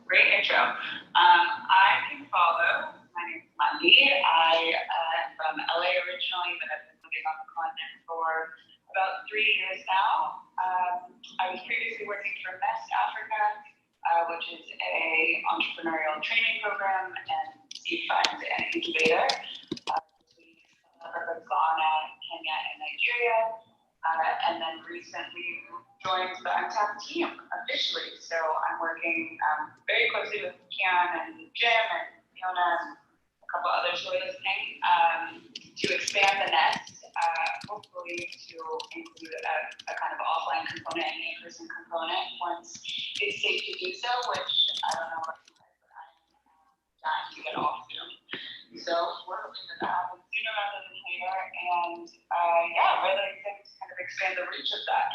Great intro. I'm Kim Follow. My name is Mandy. I am from LA originally, but I've been living on the continent for about 3 years now. I was previously working for Nest Africa, which is a entrepreneurial training program and seed fund and incubator. Ghana, Kenya, and Nigeria. And then recently joined the Untapped team officially. So I'm working very closely with Kian and Jim and Fiona and a couple others who are listening to expand the Nest, hopefully to include a kind of offline component and in-person component once it's safe to do so, which I don't know about you guys, but I'm dying to get off soon. So we're hoping that happens sooner rather than later, and yeah, really excited to kind of expand the reach of that,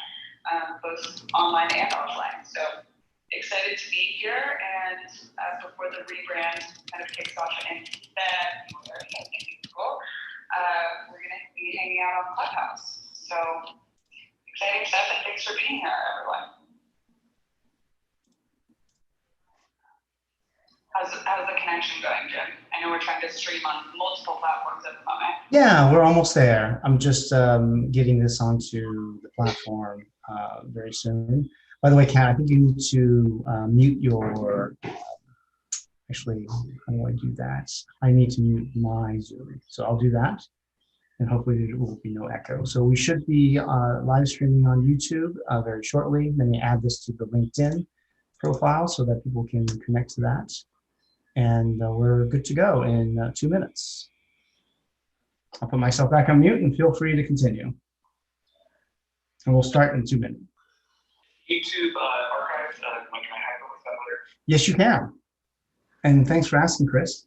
both online and offline. So excited to be here, and before the rebrand kind of kicks off in February, I think it's cool, we're going to be hanging out on Clubhouse. So exciting stuff, and thanks for being here, everyone. How's the connection going, Jim? I know we're trying to stream on multiple platforms at the moment. Yeah, we're almost there. I'm just getting this onto the platform very soon. By the way, Kat, I think you need to mute your, actually, how do I do that? I need to mute my Zoom. So I'll do that, and hopefully there will be no echo. So we should be live streaming on YouTube very shortly. Let me add this to the LinkedIn profile so that people can connect to that. And we're good to go in 2 minutes. I'll put myself back on mute and feel free to continue. And we'll start in 2 minutes. YouTube archive, can I hack over that later? Yes, you can. And thanks for asking, Chris.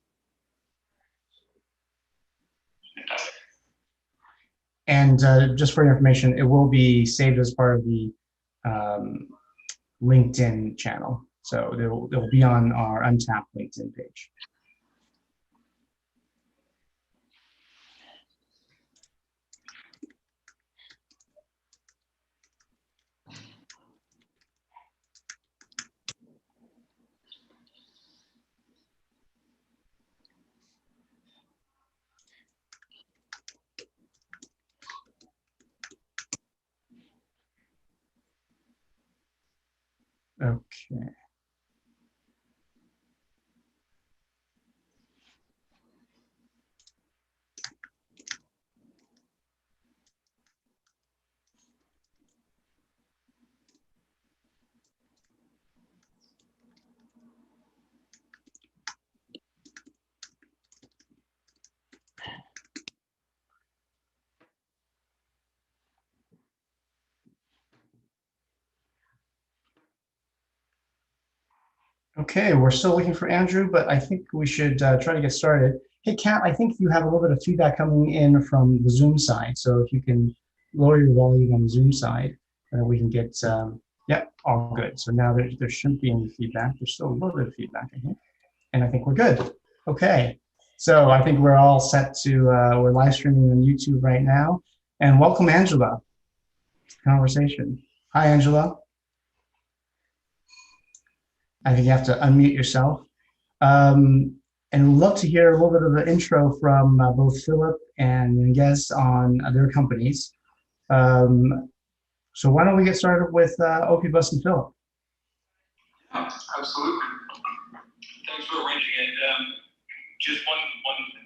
Fantastic. And just for your information, it will be saved as part of the LinkedIn channel. So it'll be on our Untapped LinkedIn page. Okay. Okay, we're still looking for Andrew, but I think we should try to get started. Hey, Kat, I think you have a little bit of feedback coming in from the Zoom side. So if you can lower your volume on the Zoom side, we can get, yep, all good. So now there shouldn't be any feedback. There's still a little bit of feedback, I think. And I think we're good. Okay, so I think we're all set to, we're live streaming on YouTube right now. And welcome, Angela, conversation. Hi, Angela. I think you have to unmute yourself. And we'd love to hear a little bit of an intro from both Philip and Yenges on their companies. So why don't we get started with Opibus and Philip? Yeah, absolutely. Thanks for arranging it. Just one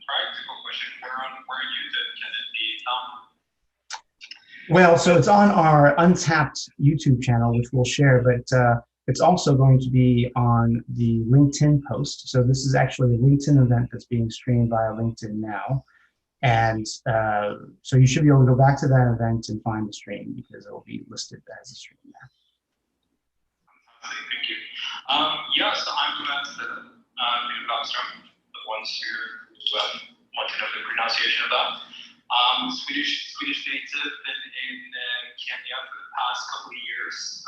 practical question. Where on YouTube can it be? Well, so it's on our Untapped YouTube channel, which we'll share, but it's also going to be on the LinkedIn post. So this is actually a LinkedIn event that's being streamed via LinkedIn now. And so you should be able to go back to that event and find the stream because it will be listed as a stream there. Thank you. Yeah, so I'm Philip Livestream, the ones who want to know the pronunciation of that. Swedish native, been in Kenya for the past couple of years.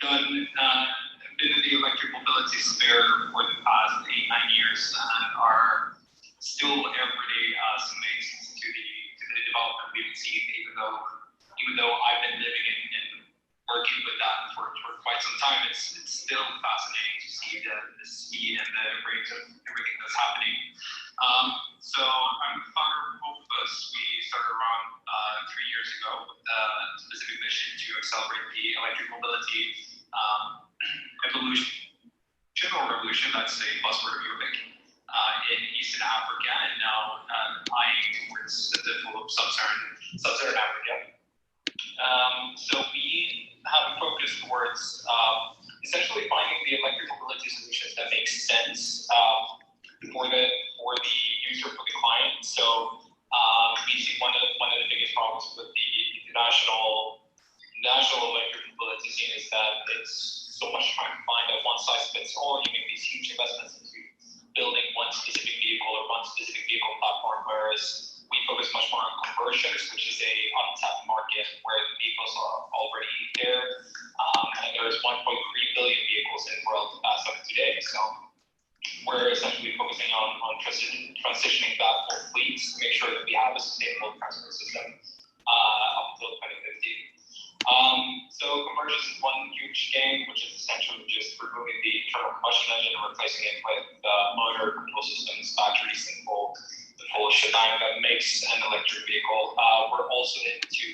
Been in the electric mobility sphere for the past 8-9 years and are still every day amazed to the development we've seen, even though I've been living and working with that for quite some time. It's still fascinating revolution, that's a buzzword of Europe, in Eastern Africa, and now eyeing towards the full of sub-Saharan Africa. So we have focused towards essentially finding the electric mobility solutions that make sense for the user, for the client. So we see one of the biggest problems with the national electric mobility scene is that it's so much trying to find a one-size-fits-all. You make these huge investments into building one specific vehicle or one specific vehicle platform, whereas we focus much more on conversions, which is a untapped market where the vehicles are already there. And there's 1.3 billion vehicles in the world as of today. So we're essentially focusing on transitioning that for fleets to make sure that we have a sustainable transport system up until 2050. So conversions is one huge game, which is essentially just removing the internal combustion engine and replacing it with motor control systems, batteries, and the full shebang that makes an electric vehicle. We're also into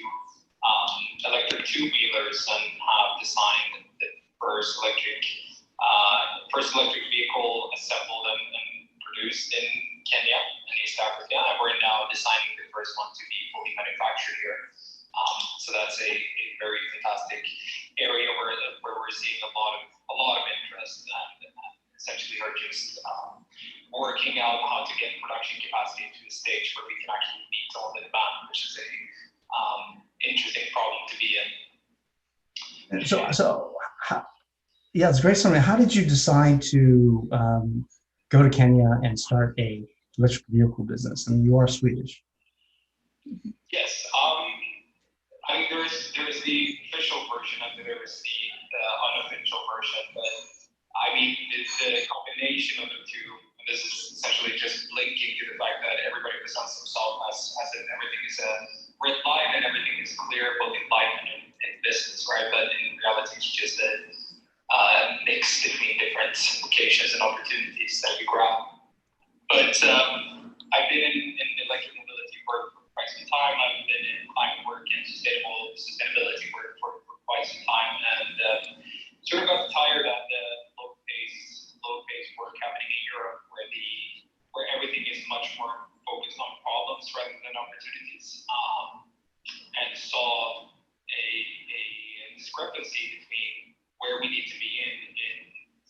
electric two-wheelers and have designed the first electric vehicle assembled and produced in Kenya and East Africa, and we're now designing the first one to be fully manufactured here. So that's a very fantastic area where we're seeing a lot of interest, and essentially are just working out how to get production capacity to the stage where we can actually meet all the demand, which is a interesting problem to be in. Yeah, it's a great summary. How did you decide to go to Kenya and start a electric vehicle business? I mean, you are Swedish. Yes. I mean, there's the official version and there's the unofficial version, but I mean, the combination of the two, and this is essentially just linking to the fact that everybody presents themselves as if everything is a red line and everything is clear, both in life and in business, right? But in reality, it's just a mix between different locations and opportunities that you grab. But I've been in electric mobility for quite some time. I've been in climate work and sustainability work for quite some time, and sort of got tired of the low pace work happening in Europe, where everything is much more focused on problems rather than opportunities, and saw a discrepancy between where we need to be in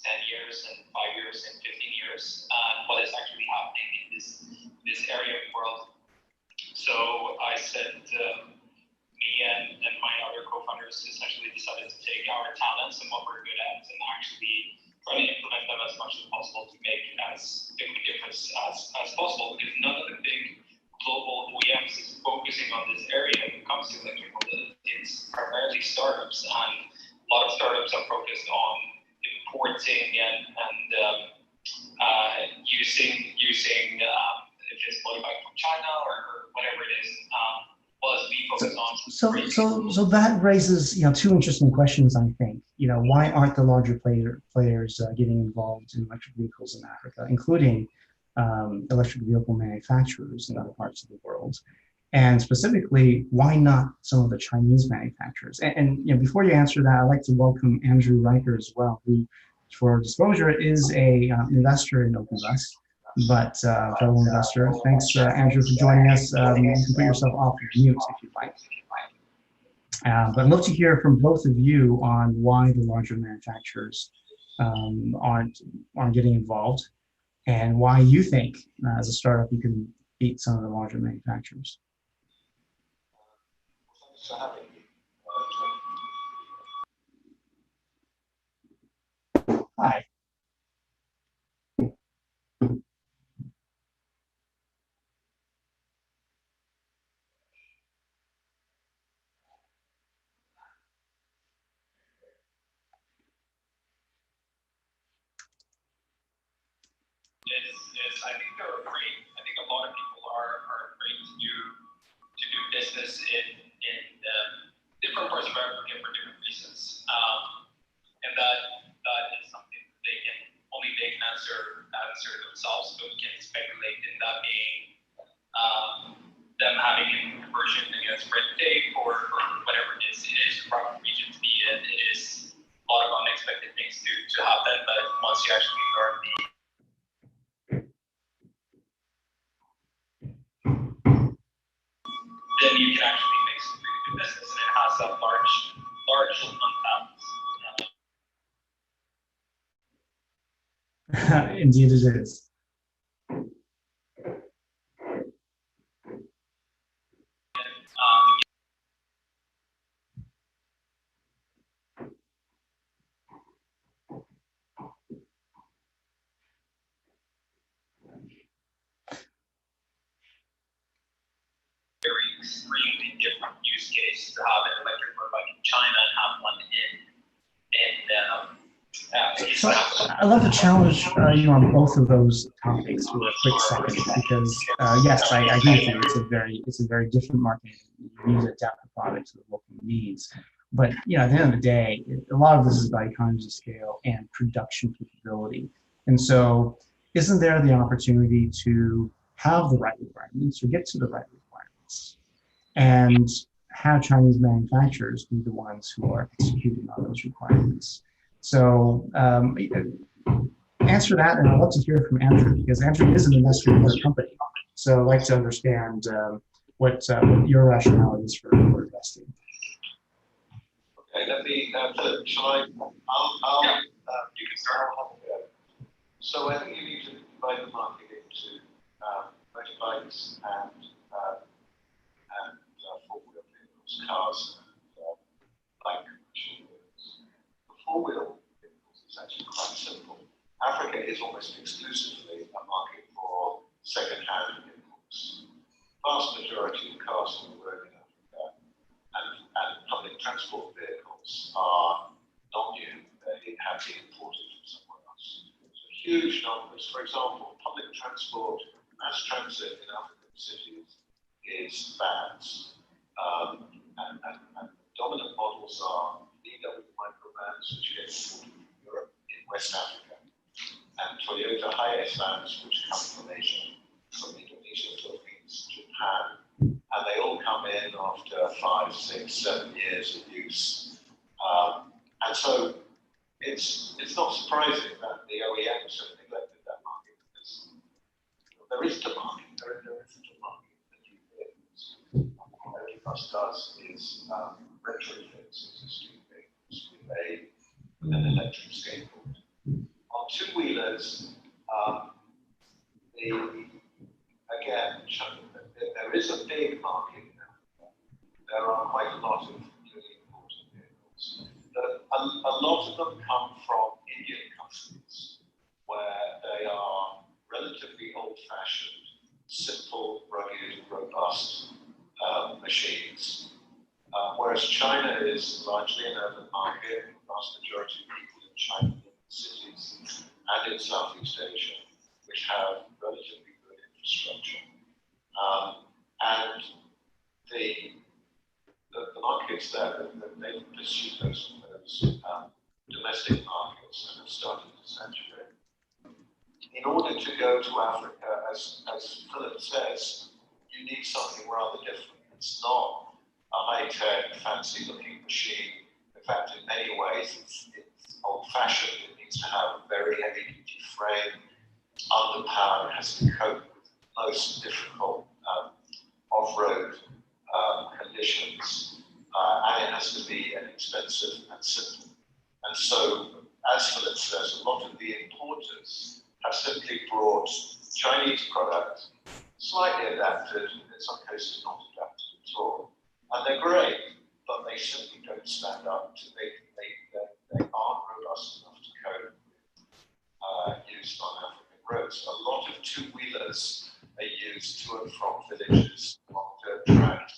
10 years and 5 years and 15 years, and what is actually happening in this area of the world. So I said, me and my other co-founders essentially decided to take our talents and what we're good at and actually try to implement them as much as possible to make as big a difference as possible, because none of the big global OEMs is focusing on this area when it comes to electric mobility. It's primarily startups, and a lot of startups are focused on importing and using if it's motorbike from China or whatever it is. Was we focus on. So that raises two interesting questions. I think why aren't the larger players getting involved in electric vehicles in Africa, including electric vehicle manufacturers in other parts of the world, and specifically why not some of the Chinese manufacturers? And before you answer that, I'd like to welcome Andrew Riker as well, who, for disclosure, is a investor in OpenBus. But fellow investor, thanks Andrew for joining us. You can put yourself off mute if you'd like. But I'd love to hear from both of you on why the larger manufacturers aren't getting involved, and why you think as a startup you can beat some of the larger manufacturers. Hi. I think they're afraid. I think a lot of people are afraid to do business in different parts of Africa for different reasons, and that is something that only they can answer themselves. But we can speculate in that being them having an aversion against red tape or whatever it is. It is a rough region to be in. It is a lot of unexpected things needs to happen, but once you actually learn then you can actually make some really good business, and it has a large untapped. Indeed, it is. Very extremely different use case to have an electric motorbike in China and have one in So I love to challenge you on both of those topics for a quick second, because yes, I agree with you. It's a very different market. You need to adapt the product to the local needs. But at the end of the day, a lot of this is about economies of scale and production capability. And so, isn't there the opportunity to have the right requirements or get to the right requirements, and have Chinese manufacturers be the ones who are executing on those requirements? So answer that, and I'd love to hear from Andrew, because Andrew is an investor in your company. So I'd like to understand what your rationale is for investing. Okay, let me, shall I? Yeah, you can start. So I think you need to divide the market into motorbikes and four-wheel vehicles, cars, and bike machine vehicles. The four-wheel vehicles is actually quite simple. Africa is almost exclusively a market for second-hand vehicles. Vast majority of cars on the road in Africa and public transport vehicles are not new. They have been imported from somewhere else. So huge numbers. For example, public transport, mass transit in African cities is vans. And dominant models are VW microvans, which get imported from Europe in West Africa, and Toyota Hiace vans, which come from Asia, from Indonesia, Philippines, Japan. And they all come in after 5, 6, 7 years of use. And so it's not surprising that the OEMs have neglected that market, because there isn't a market. There isn't a market for new vehicles. What Airbus does is retrofits existing vehicles with an electric skateboard. On two-wheelers, again, there is a big market now. There are quite a lot of newly imported vehicles. A lot of them come from Indian countries, where they are relatively old-fashioned, simple, rugged, robust machines. Whereas China is largely an urban market. The vast majority of people in China live in cities and in Southeast Asia, which have relatively good infrastructure. And the markets there, they pursue those domestic markets and have started to saturate. In order to go to Africa, as Philip says, you need something rather different. It's not a high-tech, fancy-looking machine. In fact, in many ways, it's old-fashioned. It needs to have a very heavy-duty frame. It's underpowered. It has to cope with the most difficult off-road conditions. And it has to be inexpensive and simple. And so, as Philip says, a lot of the importers have simply brought Chinese products, slightly adapted, in some cases not adapted at all. And they're great, but they simply don't stand up to, they aren't robust enough to cope with use on African roads. A lot of two-wheelers are used to and from villages, along dirt tracks,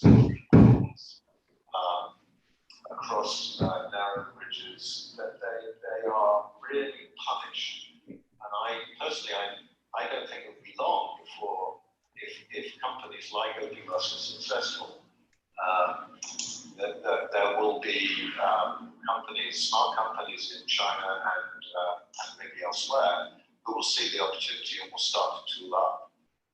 across narrow bridges, that they are really punished. And I don't think it will be long before, if companies like Opibus are successful, that there will be smart companies in China and maybe elsewhere, who will see the opportunity and will start to tool up.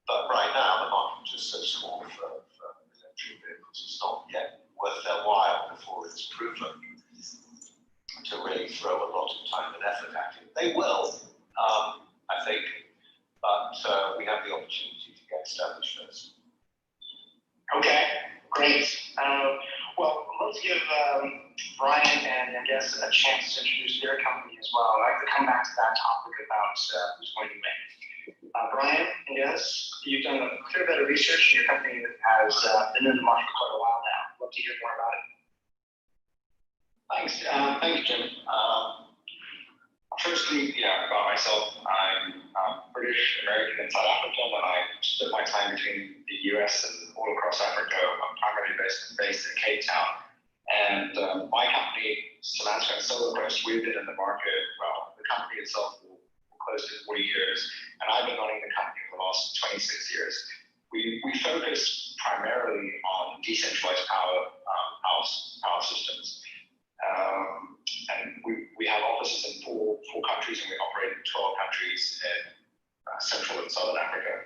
But right now, the market is just so small for electric vehicles. It's not yet worth their while before it's proven. to really throw a lot of time and effort at it. They will, I think, but we have the opportunity to get established first. Okay, great. Well, let's give Brian and I guess a chance to introduce their company as well. I'd like to come back to that topic about who's going to win. Brian, yes, you've done a clear bit of research. Your company has been in the market for quite a while now. I'd love to hear more about it. Thanks. Thank you, Jim. Firstly, about myself, I'm British, American, and South African, and I split my time between the US and all across Africa. I'm primarily based in Cape Town. And my company, Solanska and SolarQuest, we've been in the market, well, the company itself for close to 40 years, and I've been running the company for the last 26 years. We focus primarily on decentralized power systems. And we have offices in four countries, and we operate in 12 countries in Central and Southern Africa.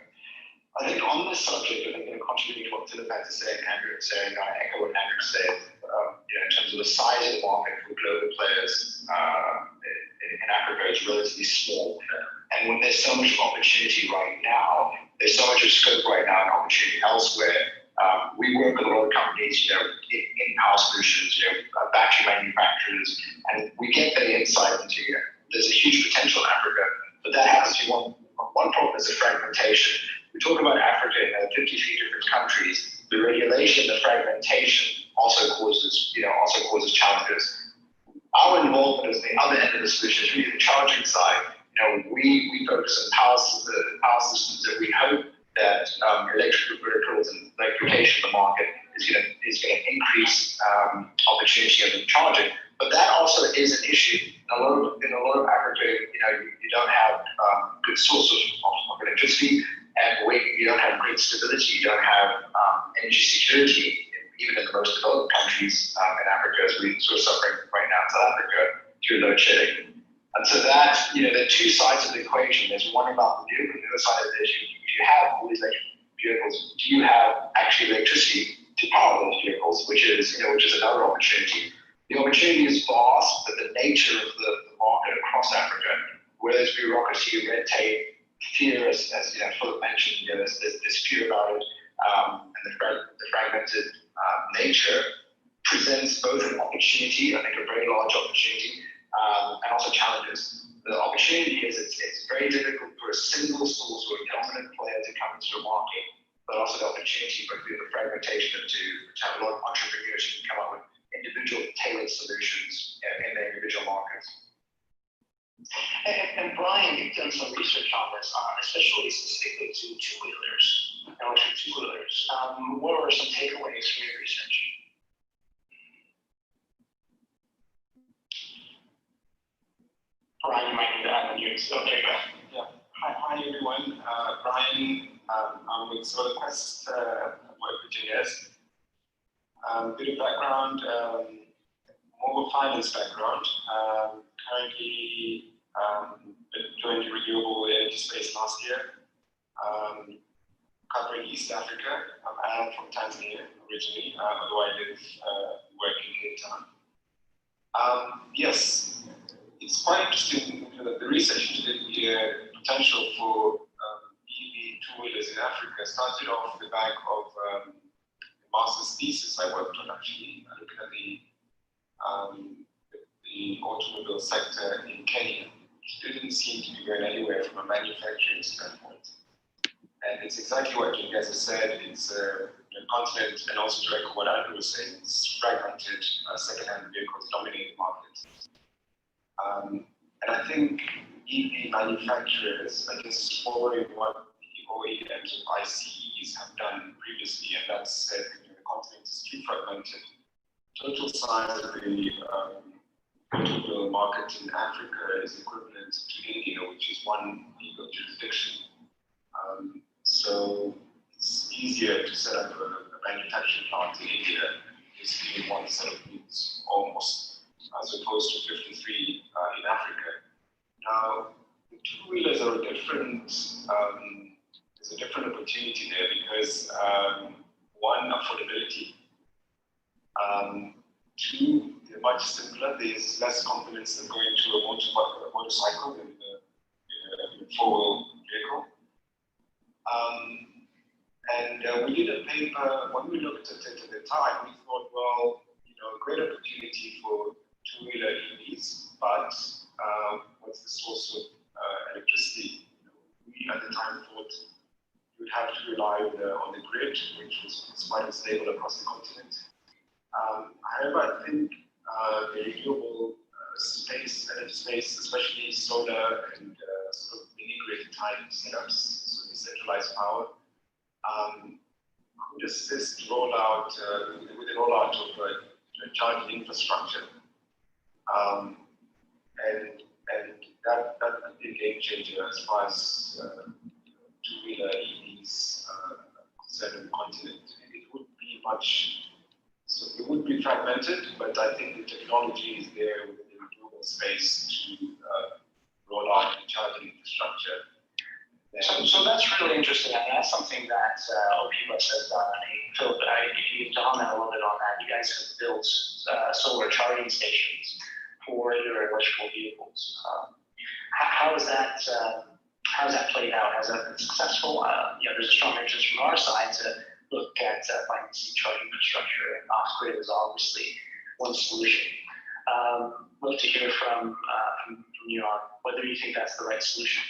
I think on this subject, I think contributing to what Philip had to say and Andrew had said, I echo what Andrew said, in terms of the size of the market for global players in Africa is relatively small. And when there's so much opportunity right now, there's so much of scope right now and opportunity elsewhere. We work with a lot of companies, in power solutions, battery manufacturers, and we get the insight into, there's a huge potential in Africa, but that has to be one problem is the fragmentation. We talk about Africa in 53 different countries. The regulation, the fragmentation also causes challenges. Our involvement is the other end of the solution, is really the charging side. We focus on power systems that we hope that electrical vehicles and electrification of the market is going to increase opportunity of charging. But that also is an issue. In a lot of Africa, you don't have good source of electricity, and you don't have grid stability. You don't have energy security, even in the most developed countries in Africa, as we're sort of suffering right now in South Africa through load shedding. And so that, there are two sides of the equation. There's one about the vehicle, and the other side of it is if you have all these electric vehicles, do you have actually electricity to power those vehicles, which is another opportunity. The opportunity is vast, but the nature of the market across Africa, where there's bureaucracy, red tape, fear, as Philip mentioned, there's fear about it, and the fragmented nature presents both an opportunity, I think a very large opportunity, and also challenges. The opportunity is it's very difficult for a single source or a dominant player to come into a market, but also the opportunity for the fragmentation to have a lot of entrepreneurs who can come up with individual tailored solutions in their individual markets. And Brian, you've done some research on this, especially specifically to two-wheelers, electric two-wheelers. What were some takeaways from your research? Brian, you might need to add the news. Okay, go ahead. Yeah. Hi everyone. Brian, I'm with SolarQuest. I've worked with years. Bit of background, more finance background. Currently joined the renewable energy space last year, covering East Africa. I am from Tanzania originally, although I live work in Cape Town. Yes. It's quite interesting that the research into the potential for EV two-wheelers in Africa started off the back of the master's thesis I worked on, actually, looking at the automobile sector in Kenya, which didn't seem to be going anywhere from a manufacturing standpoint. And it's exactly what you guys have said. It's a continent, and also to echo what Andrew was saying, it's fragmented, second-hand vehicles dominate the market. And I think EV manufacturers are just following what the OEMs of ICEs have done previously, and that's said the continent is too fragmented. Total size of the automobile market in Africa is equivalent to India, which is one legal jurisdiction. So it's easier to set up a manufacturing plant in India, just giving one set of goods almost, as opposed to 53 in Africa. Now, the two-wheelers are there's a different opportunity there because one, affordability, two, the they're much simpler. There's less confidence than going to a motorcycle in a four-wheel vehicle. And we did a paper, when we looked at it at the time, we thought, well, a great opportunity for two-wheeler EVs, but what's the source of electricity? We at the time thought you would have to rely on the grid, which was quite unstable across the continent. However, I think the renewable energy space, especially solar and sort of integrated type setups, so decentralized power, could assist with the rollout of charging infrastructure, and that would be a game changer as far as two-wheeler EVs concerned on the continent. It would be it would be fragmented, but I think the technology is there within the renewable space to roll out the charging infrastructure. So that's really interesting. I mean, that's something that OPBus has done. I mean, Philip, if you comment a little bit on that, you guys have built solar charging stations for your electrical vehicles. How has that played out? Has that been successful? There's a strong interest from our side to look at financing charging infrastructure, and off-grid is obviously one solution. Love to hear from you on whether you think that's the right solution.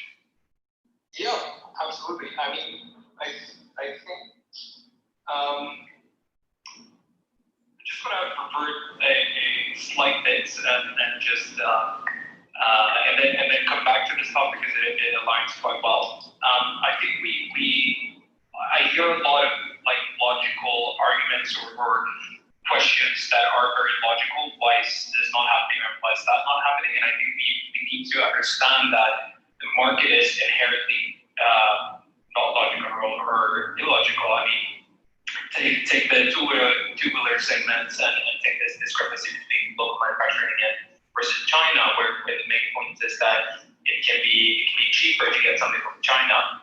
Yeah, absolutely. I mean, I think just want to revert a slight bit and just and then come back to this topic because it aligns quite well. I think I hear a lot of logical arguments or questions that are very logical. Why is this not happening or why is that not happening? And I think we need to understand that the market is inherently not logical or illogical. I mean, take the two-wheeler segments and take this discrepancy between local manufacturing versus China, where the main point is that it can be cheaper to get something from China.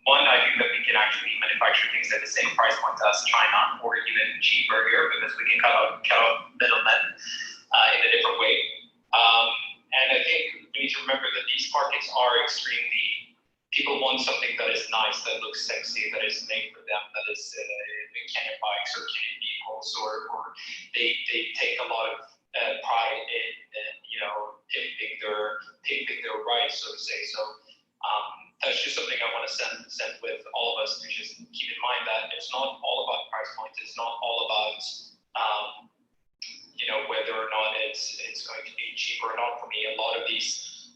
One, I think that we can actually manufacture things at the same price point as China, or even cheaper here, because we can cut out middlemen in a different way. And I think we need to remember that these markets are extremely, people want something that is nice, that looks sexy, that is made for them, that is Canyon bikes or Canyon vehicles, or they take a lot of pride in pimping their rights, so to say. So that's just something I want to send with all of us to just keep in mind that it's not all about price point. It's not all about whether or not it's going to be cheaper or not. For me, a lot of these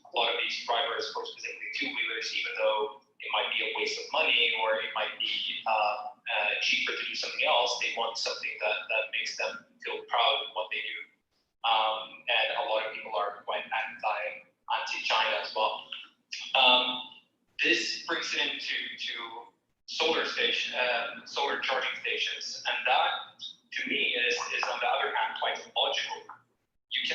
drivers, for specifically two-wheelers, even though it might be a waste of money or it might be cheaper to do something else, they want something that makes them feel proud of what they do. And a lot of people are quite anti-China as well. This brings it into solar charging stations, and that, to me, is on the other hand quite logical. You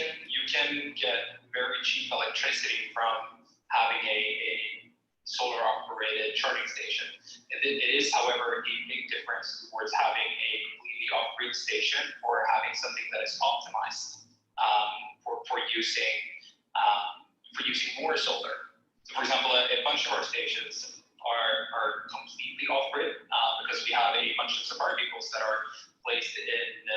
can get very cheap electricity from having a solar operated charging station. It is, however, a big difference towards having a completely off-grid station or having something that is optimized for using more solar. So, for example, a bunch of our stations are completely off-grid because we have a bunch of Safari vehicles that are placed in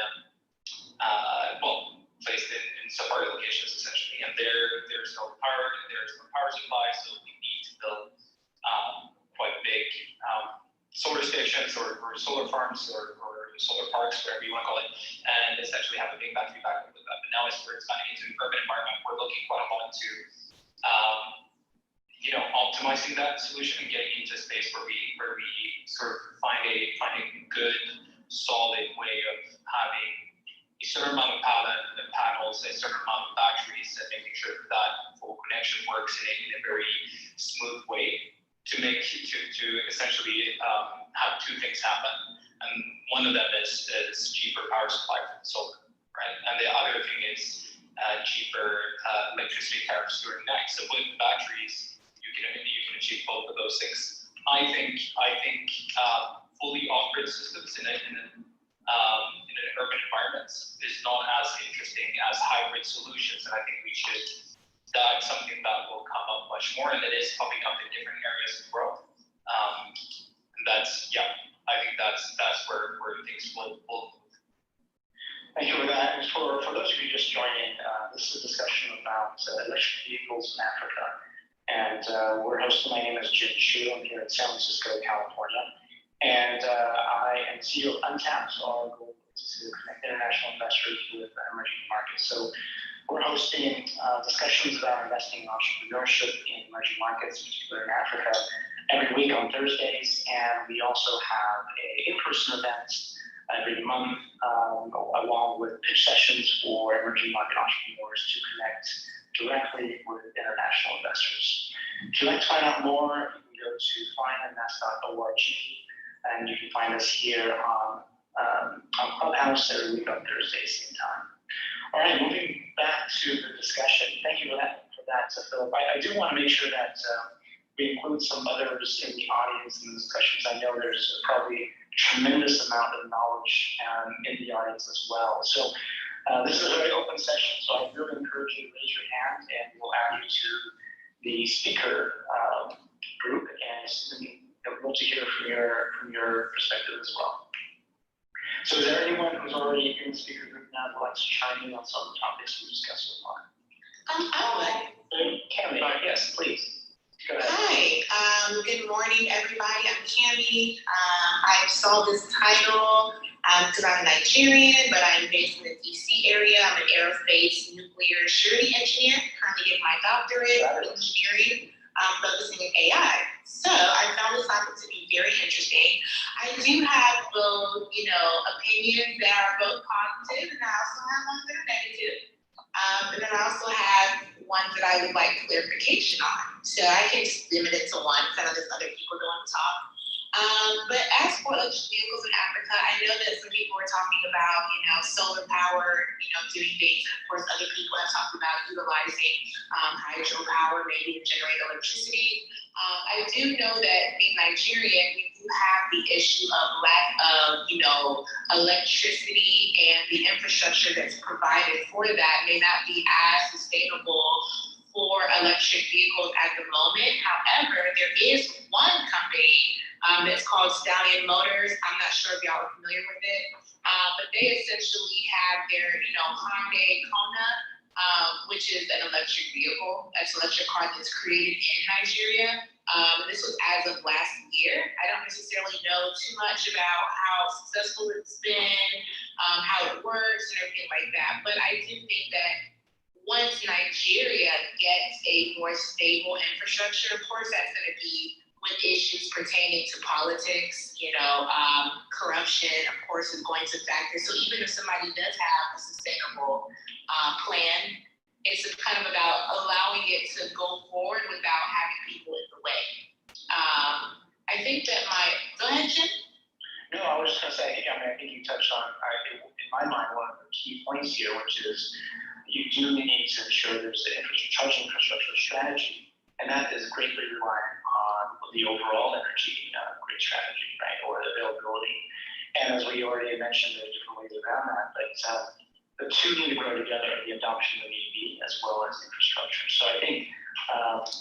Safari locations essentially, and there's no power supply, so we need to build quite big solar stations or solar farms or solar parks, whatever you want to call it, and essentially have a big battery backup with that. But now as we're expanding into an urban environment, we're looking quite a lot into optimizing that solution and getting into a space where we sort of find a good solid way of having a certain amount of panels, a certain amount of batteries, and making sure that full connection works in a very smooth way to essentially have two things happen. And one of them is cheaper power supply from solar, right? And the other thing is cheaper electricity tariffs during night. So with batteries, you can achieve both of those things. I think fully off-grid systems in an urban environments is not as interesting as hybrid solutions. And I think that's something that will come up much more, and it is popping up in different areas of growth. And that's, I think that's where things will move. Thank you for that. And for those of you just joining, this is a discussion about electric vehicles in Africa. And we're hosting. My name is Jim Chu. I'm here in San Francisco, California. And I am CEO of Untapped. Our goal is to connect international investors with emerging markets. So we're hosting discussions about investing in entrepreneurship in emerging markets, particularly in Africa, every week on Thursdays. And we also have an in-person event every month, along with pitch sessions for emerging market entrepreneurs to connect directly with international investors. If you'd like to find out more, you can go to finance.org, and you can find us here on Clubhouse every week on Thursday, same time. All right, moving back to the discussion. Thank you for that, Philip. I do want to make sure that we include some others in the audience in the discussions. I know there's probably tremendous amount of knowledge in the audience as well. So this is a very open session, so I really encourage you to raise your hand and we'll add you to the speaker group, and we'd love to hear from your perspective as well. So is there anyone who's already in the speaker group now who would like to chime in on some of the topics we discussed so far? I would. Cami, yes, please. Hi, good morning, everybody. I'm Cami. I saw this title because I'm Nigerian, but I'm based in the DC area. I'm an aerospace nuclear surety engineer, currently getting my doctorate in engineering, focusing in AI. So I found this topic to be very interesting. I do have both, opinions that are both positive, and I also have ones that are negative. And then I also have ones that I would like clarification on. So I can just limit it to one because I know there's other people going to talk. But as for electric vehicles in Africa, I know that some people are talking about, solar power, doing things. And of course, other people have talked about utilizing hydropower, maybe to generate electricity. I do know that being Nigerian, we do have the issue of lack of, electricity, and the infrastructure that's provided for that may not be as sustainable for electric vehicles at the moment. However, there is one company that's called Stallion Motors. I'm not sure if y'all are familiar with it, but they essentially have their, Hyundai Kona, which is an electric vehicle. That's an electric car that's created in Nigeria. This was as of last year. I don't necessarily know too much about how successful it's been, how it works, and everything like that. But I do think that once Nigeria gets a more stable infrastructure, of course, that's going to be with issues pertaining to politics, corruption, of course, is going to factor. So even if somebody does have a sustainable plan, it's kind of about allowing it to go forward without having people in the way. I think that go ahead, Jim. No, I was just going to say, I think you touched on, in my mind, one of the key points here, which is you do need to ensure there's an charging infrastructure strategy, and that is greatly reliant on the overall energy grid strategy, right, or availability. And as we already mentioned, there's different ways around that, but the two need to grow together, the adoption of EV as well as infrastructure. So I think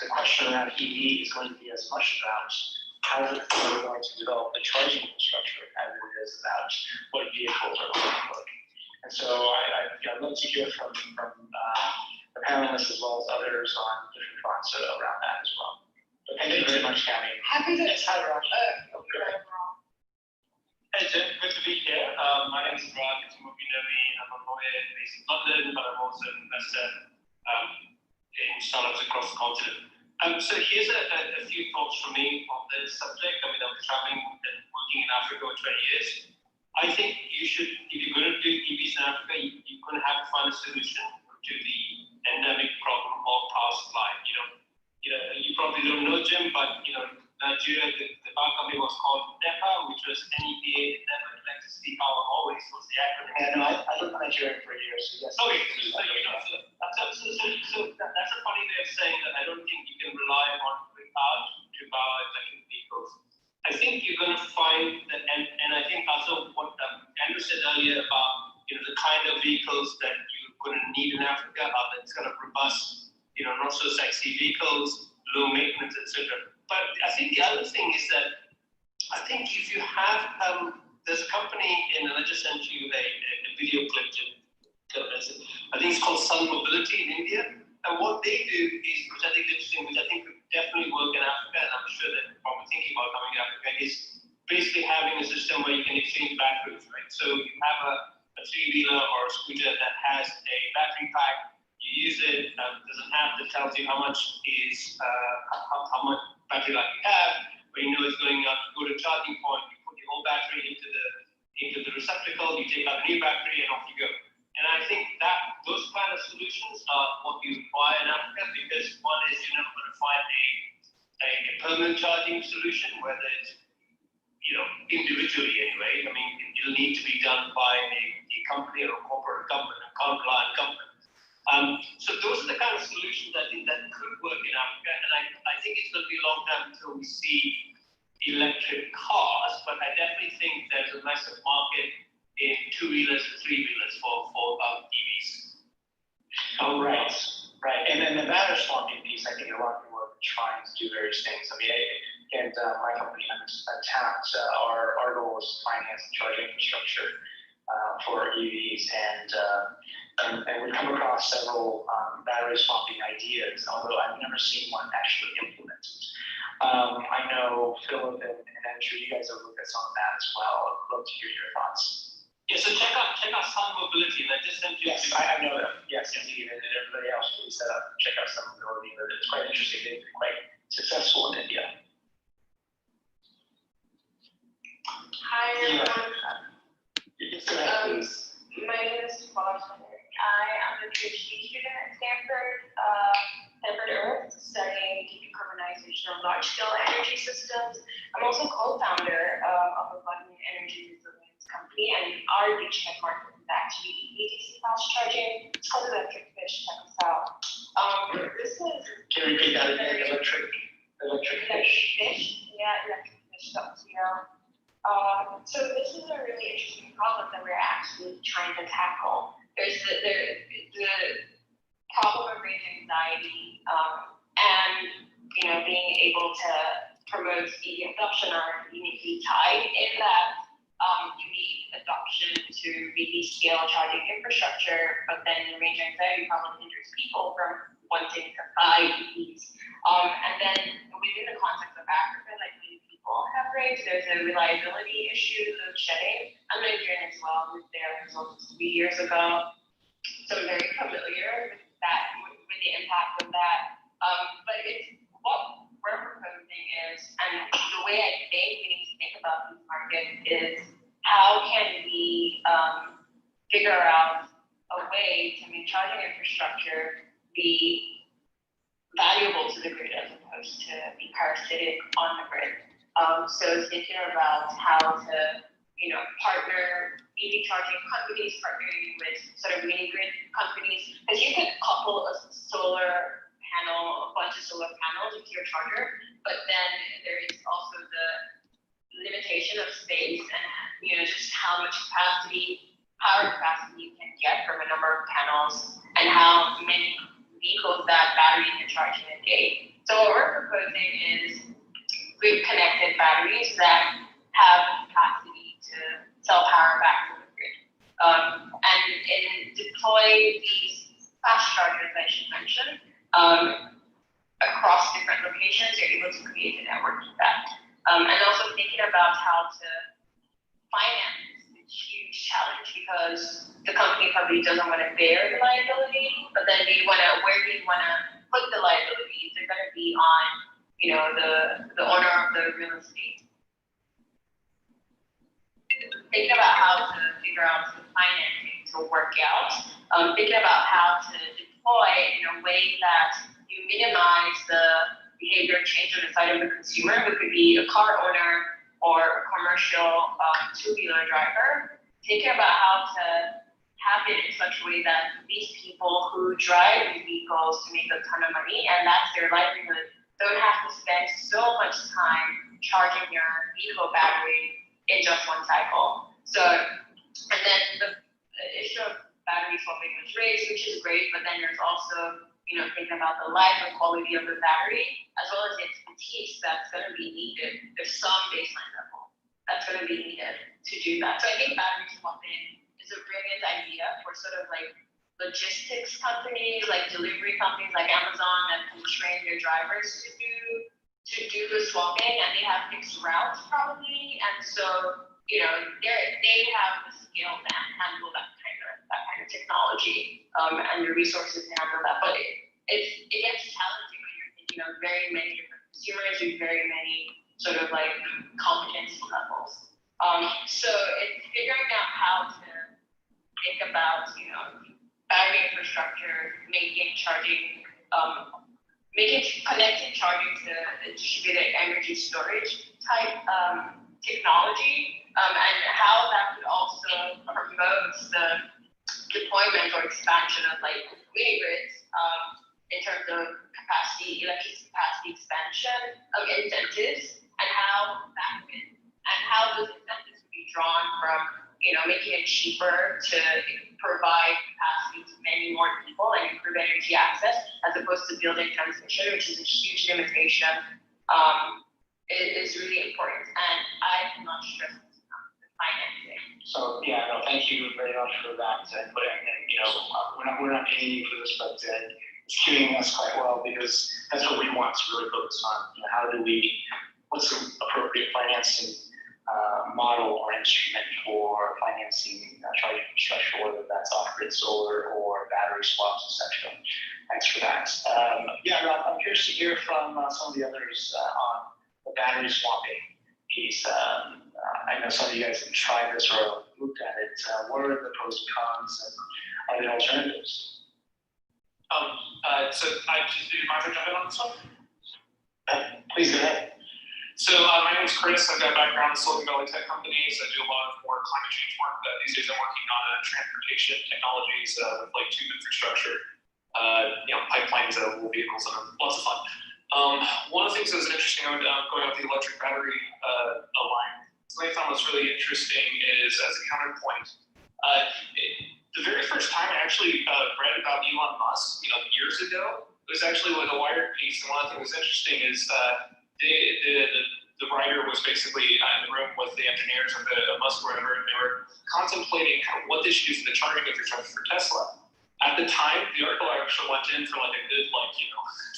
the question around EV is going to be as much about how we're going to develop the charging infrastructure as it is about what vehicles are going to look. And so I'd love to hear from the panelists as well as others on different thoughts around that as well. But thank you very much, Cami. Happy to. Hi, Raj. Hey Jim, good to be here. My name is Raj. Some of you know me. I'm a lawyer based in London, but I'm also an investor in startups across the continent. So here's a few thoughts from me on this subject. I mean, I've been traveling and working in Africa for 20 years. I think you should, if you're going to do EVs in Africa, you're going to have to find a solution to the endemic problem of power supply. You probably don't know, Jim, but Nigeria, the power company was called NEPA, which was NEPA, Never Electricity Power Always was the acronym. Yeah, no, I lived in Nigeria for years, so yes. Okay, so that's a funny way of saying that I don't think you can rely on grid power to power electric vehicles. I think you're going to find that, and I think also what Andrew said earlier about kind of vehicles that you're going to need in Africa are the kind of robust, not so sexy vehicles, low maintenance, etc. But I think the other thing is that I think if you have, there's a company I just sent you a video clip I think it's called Sun Mobility in India. And what they do is, which I think is interesting, which I think could definitely work in Africa, and I'm sure that probably thinking about coming to Africa, is basically having a system where you can exchange batteries, right? So you have a three-wheeler or a scooter that has a battery pack. You use it, there's an app that tells you how much how much battery life you have, but it's going up. You go to a charging point, you put your whole battery into the receptacle, you take out a new battery, and off you go. And I think that those kind of solutions are what you require in Africa, because one is you're never going to find a permanent charging solution, whether it's individually anyway. I mean, it'll need to be done by a company or a corporate government, a compliant government. So those are the kind of solutions I think that could work in Africa, and I think it's going to be a long time until we see electric cars, but I definitely think there's a massive market in two-wheelers and three-wheelers for EVs. Oh, right. And then the battery swapping piece, I think a lot of people are trying to do various things. I mean, my company has tapped our goal is to finance the charging infrastructure for EVs, and we've come across several battery swapping ideas, although I've never seen one actually implemented. I know Philip and Andrew, you guys have looked at some of that as well. I'd love to hear your thoughts. Yeah, so check out Sun Mobility. I just sent you. Yes, I know them. Yes, indeed, and everybody else please set up and check out Sun Mobility. But it's quite interesting. They've been quite successful in India. Hi everyone. Yes, go ahead, please. My name is Foster. I am a PhD student at Stanford Earth, studying decarbonization of large-scale energy systems. I'm also co-founder of a London energy resilience company, and our beachhead market is actually DC fast charging. It's called Electric Fish. Check us out. This is. Can you repeat that again? Electric Fish. Yeah, electricfish.co. So this is a really interesting problem that we're actually trying to tackle. There's the problem of range anxiety, and being able to promote EV adoption are uniquely tied in that you need adoption to really scale charging infrastructure, but then range anxiety problem hinders people from wanting to buy EVs. And then within the context of Africa, like many people have raised, there's a reliability issue of shedding. I'm Nigerian as well, moved there almost 3 years ago. So I'm very familiar with that, with the impact of that. But it's what we're proposing is, and the way I think we need to think about these markets is how can we figure out a way to make charging infrastructure be valuable to the grid as opposed to be parasitic on the grid. So thinking about how to, partner EV charging companies, partnering with sort of mini grid companies, because you could couple a bunch of solar panels into your charger, but then there is also the limitation of space and just how much power capacity you can get from a number of panels, and how many vehicles that battery can charge in a day. So what we're proposing is grid-connected batteries that have capacity to sell power back to the grid. And deploy these fast chargers I should mention across different locations. You're able to create a network effect. And also thinking about how to finance this huge challenge, because the company probably doesn't want to bear the liability, but then where do you want to put the liability? Is it going to be on, the owner of the real estate? Thinking about how to figure out the financing to work out. Thinking about how to deploy in a way that you minimize the behavior change on the side of the consumer, who could be a car owner or a commercial two-wheeler driver. Thinking about how to have it in such a way that these people who drive these vehicles to make a ton of money, and that's their livelihood, don't have to spend so much time charging your vehicle battery in just one cycle. So, and then the issue of swapping was raised, which is great, but then there's also, thinking about the life and quality of the battery, as well as the expertise that's going to be needed. There's some baseline level that's going to be needed to do that. So I think battery swapping is a brilliant idea for sort of like logistics companies, like delivery companies like Amazon that can train their drivers to do the swapping, and they have fixed routes probably, and so they have the skill to handle that kind of technology and the resources to handle that. But it gets challenging when you're thinking of very many different consumers with very many sort of like competency levels. So it's figuring out how to think about battery infrastructure, making connected charging to the distributed energy storage type technology, and how that could also promote the deployment or expansion of like mini grids in terms of electricity capacity expansion of incentives, and how those incentives would be drawn from making it cheaper to provide capacity to many more people and improve energy access, as opposed to building transmission, which is a huge limitation. Is really important, and I cannot stress this enough, the financing. So thank you very much for that input, and we're not paying you for this, but it's cueing us quite well, because that's what we want to really focus on. What's the appropriate financing model or instrument for financing charging infrastructure, whether that's off-grid solar or battery swaps, etc. Thanks for that. I'm curious to hear from some of the others on the battery swapping piece. I know some of you guys have tried this or looked at it. What are the pros and cons, and are there alternatives? So I just do you mind if I jump in on this one? Please go ahead. So my name is Chris. I've got a background in Silicon Valley tech companies. I do a lot of more climate change work. These days I'm working on transportation technologies with like tube infrastructure, pipelines, mobile vehicles, and lots of fun. One of the things that was interesting going with the electric battery line, something I found was really interesting is, as a counterpoint, the very first time I actually read about Elon Musk, years ago, it was actually like a Wired piece. And one of the things that was interesting is the writer was basically in the room with the engineers of the Musk or whatever, and they were contemplating kind of what they should use in the charging infrastructure for Tesla. At the time, the article actually went in for like a good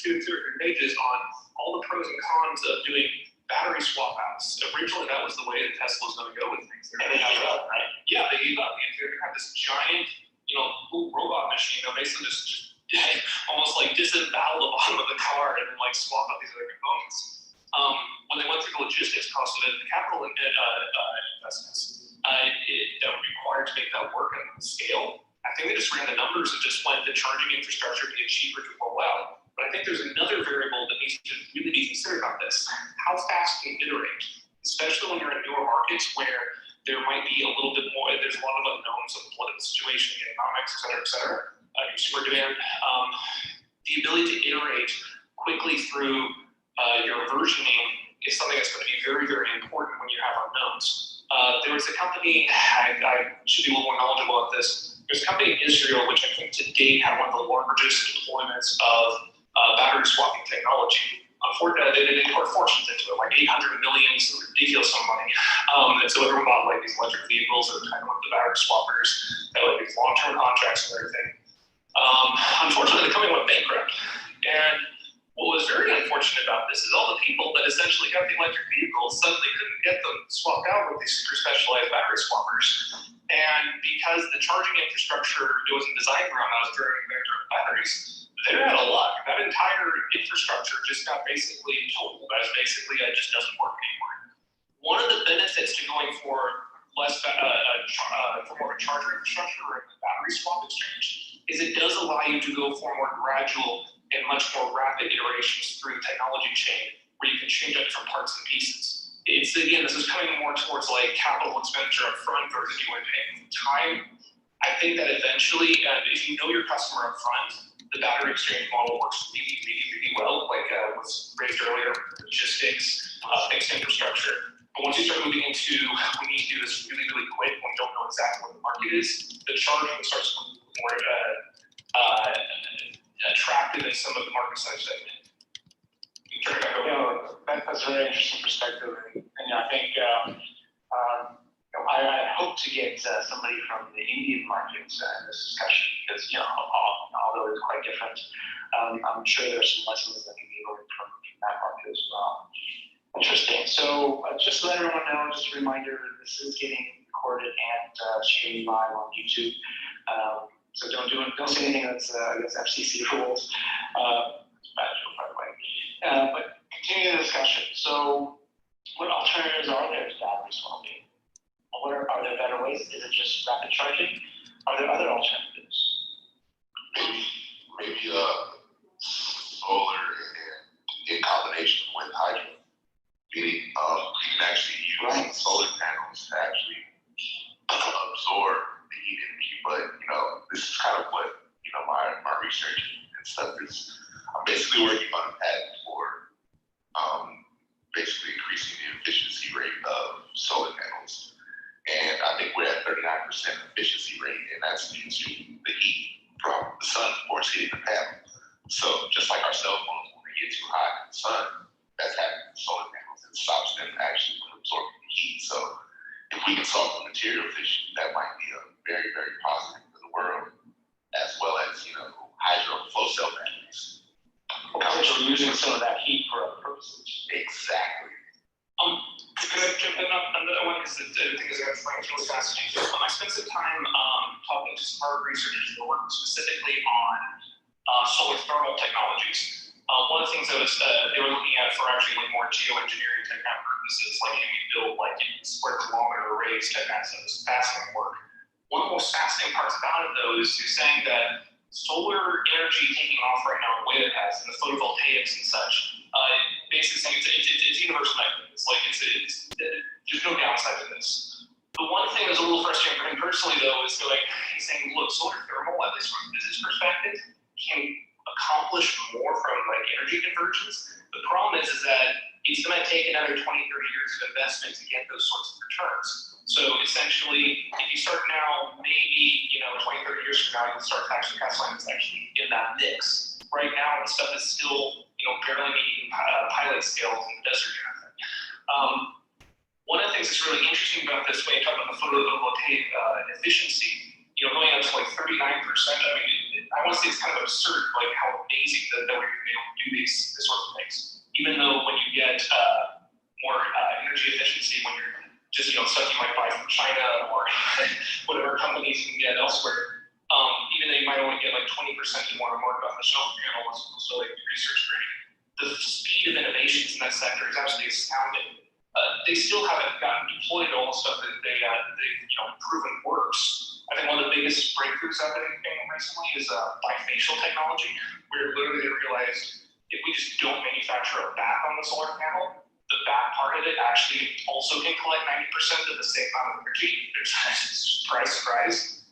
2 or 3 pages on all the pros and cons of doing battery swap outs. Originally, that was the way that Tesla was going to go with things. And they gave up, right? Yeah, they gave up. They're going to have this giant, cool robot machine, basically just almost like disembowel the bottom of the car and then like swap out these other components. When they went through the logistics cost of it, the capital investments that were required to make that work and scale, I think they just ran the numbers and just went the charging infrastructure to get cheaper to roll out. But I think there's another variable that needs to really be considered on this. How fast can you iterate? Especially when you're in newer markets where there might be a little bit more, there's a lot of unknowns of the political situation, the economics, et cetera, consumer demand. The ability to iterate quickly through your versioning is something that's going to be very, very important when you have unknowns. There was a company, I should be a little more knowledgeable about this. There's a company in Israel, which I think to date had one of the largest deployments of battery swapping technology. Unfortunately, they poured fortunes into it, like 800 million, some ridiculous sum of money. And so everyone bought like these electric vehicles that were kind of like the battery swappers, that like these long-term contracts and everything. Unfortunately, the company went bankrupt. And what was very unfortunate about this is all the people that essentially got the electric vehicles suddenly couldn't get them swapped out with these super specialized battery swappers. And because the charging infrastructure, it wasn't designed around those during batteries, they're out of luck. That entire infrastructure just got basically totaled as basically it just doesn't work anymore. One of the benefits to going for less for more of a charger infrastructure or a battery swap exchange is it does allow you to go for more gradual and much more rapid iterations through the technology chain where you can change up different parts and pieces. It's, again, this is coming more towards like capital expenditure up front versus you want to pay time. I think that eventually, if you know your customer up front, the battery exchange model works really, really, really well, like was raised earlier, logistics, fixed infrastructure. But once you start moving into, we need to do this really, really quick when we don't know exactly what the market is, the charging starts to move more That's a very interesting perspective, and I think I hope to get somebody from the Indian market in this discussion because although it's quite different, I'm sure there are some lessons that can be learned from that market as well. Interesting. So just to let everyone know, just a reminder, this is getting recorded and streamed live on YouTube. So don't say anything that's against FCC rules. Bad joke, by the way. But continue the discussion. So, what alternatives are there to battery swapping? Are there better ways? Is it just rapid charging? Are there other alternatives? Maybe solar and in combination with hydro. Meaning, you can actually use solar panels to actually absorb the heat energy. But this is kind of what my research and stuff is. I'm basically working on a patent for basically increasing the efficiency rate of solar panels. And I think we're at 39% efficiency rate, and that's due to the heat from the sun before it's hitting the panel. So just like our cell phones, when they get too hot in the sun, that's happening with solar panels. It stops them actually from absorbing the heat. So if we can solve the material issue, that might be a very, very positive for the world, as well as hydro flow cell batteries. Potentially using some of that heat for other purposes. Exactly. Can I jump in on that one? Because the thing is, I find it really fascinating. I spent some time talking to some Harvard researchers who work specifically on solar thermal technologies. One of the things that was they were looking at for actually more geoengineering type purposes, like can we build square kilometer arrays type assets, fascinating work. One of the most fascinating parts about it, though, is you're saying that solar energy taking off right now, the way it has, and the photovoltaics and such, basically saying it's universal mechanism. There's no downside to this. The one thing that's a little frustrating for him personally, though, is he's saying, look, solar thermal, at least from a business perspective, can accomplish more from energy conversions. The problem is that it's going to take another 20, 30 years of investment to get those sorts of returns. So essentially, if you start now, maybe 20, 30 years from now, you'll start to actually gasoline that's actually in that mix. Right now, the stuff is still barely meeting pilot scales in the desert kind of thing. One of the things that's really interesting about this, when you talk about the photovoltaic efficiency, going up to 39%. I mean, I want to say it's kind of absurd, how amazing that we're able to do these sorts of things. Even though when you get more energy efficiency, when you're just stuff you might buy from China or whatever companies you can get elsewhere, even though you might only get 20% more on the market on the shelf panel, so research grade, the speed of innovations in that sector is absolutely astounding. They still haven't gotten deployed all the stuff that they've proven works. I think one of the biggest breakthroughs I've been thinking recently is bifacial technology, where literally they realized if we just don't manufacture a back on the solar panel, the back part of it actually also can collect 90% of the same amount of energy. Surprise, surprise.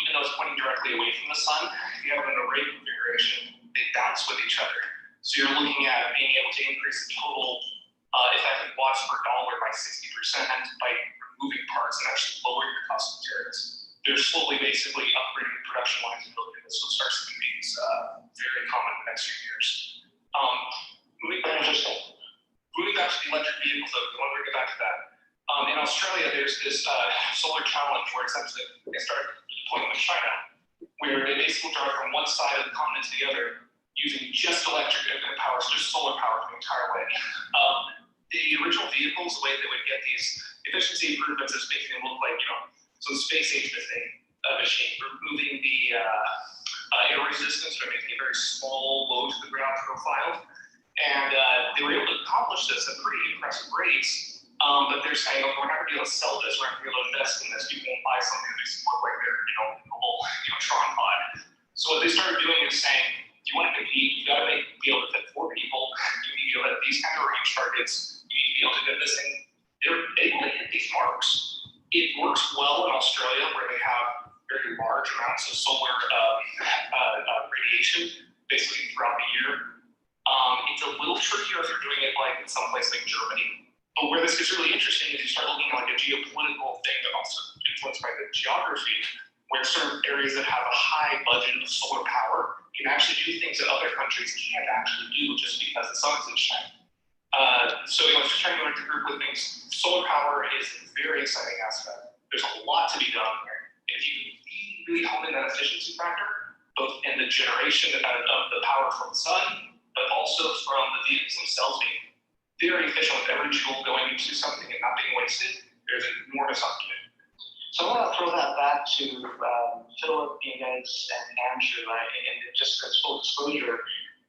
Even though it's pointing directly away from the sun, if you have an array configuration, they bounce with each other. So you're looking at being able to increase the total effective watts per dollar by 60% by removing parts and actually lowering your cost of materials. They're slowly basically upgrading the production lines and building this, so it starts to be very common in the next few years. Moving back to the electric vehicles, though, I want to get back to that. In Australia, there's this solar challenge where essentially they started deploying in China, where they basically drive from one side of the continent to the other using just electric power, just solar power the entire way. The original vehicles, the way they would get these efficiency improvements is making them look like some space age machine, removing the air resistance by making a very small, low to the ground profile. And they were able to accomplish this at pretty impressive rates. But they're saying, we're not going to be able to sell this, we're not going to be able to invest in this, people won't buy something that makes it look like they're, a whole, Tron pod. So what they started doing is saying, if you want to compete, you got to be able to fit 4 people, you need to be able to have these kind of range targets, you need to be able to get this thing. They're able to hit these marks. It works well in Australia, where they have very large amounts of solar radiation, basically throughout the year. It's a little trickier if you're doing it in some place like Germany. But where this gets really interesting is you start looking at a geopolitical thing that also influenced by the geography, where certain areas that have a high budget of solar power can actually do things that other countries can't actually do just because the sun is in China. So I was just trying to go into group with things. Solar power is a very exciting aspect. There's a lot to be done there. If you really hone in that efficiency factor, both in the generation of the power from the sun, but also from the vehicles themselves being very efficient with every joule going into something and not being wasted, there's an enormous opportunity. So I want to throw that back to Philip, Inez, and Andrew. And just as full disclosure,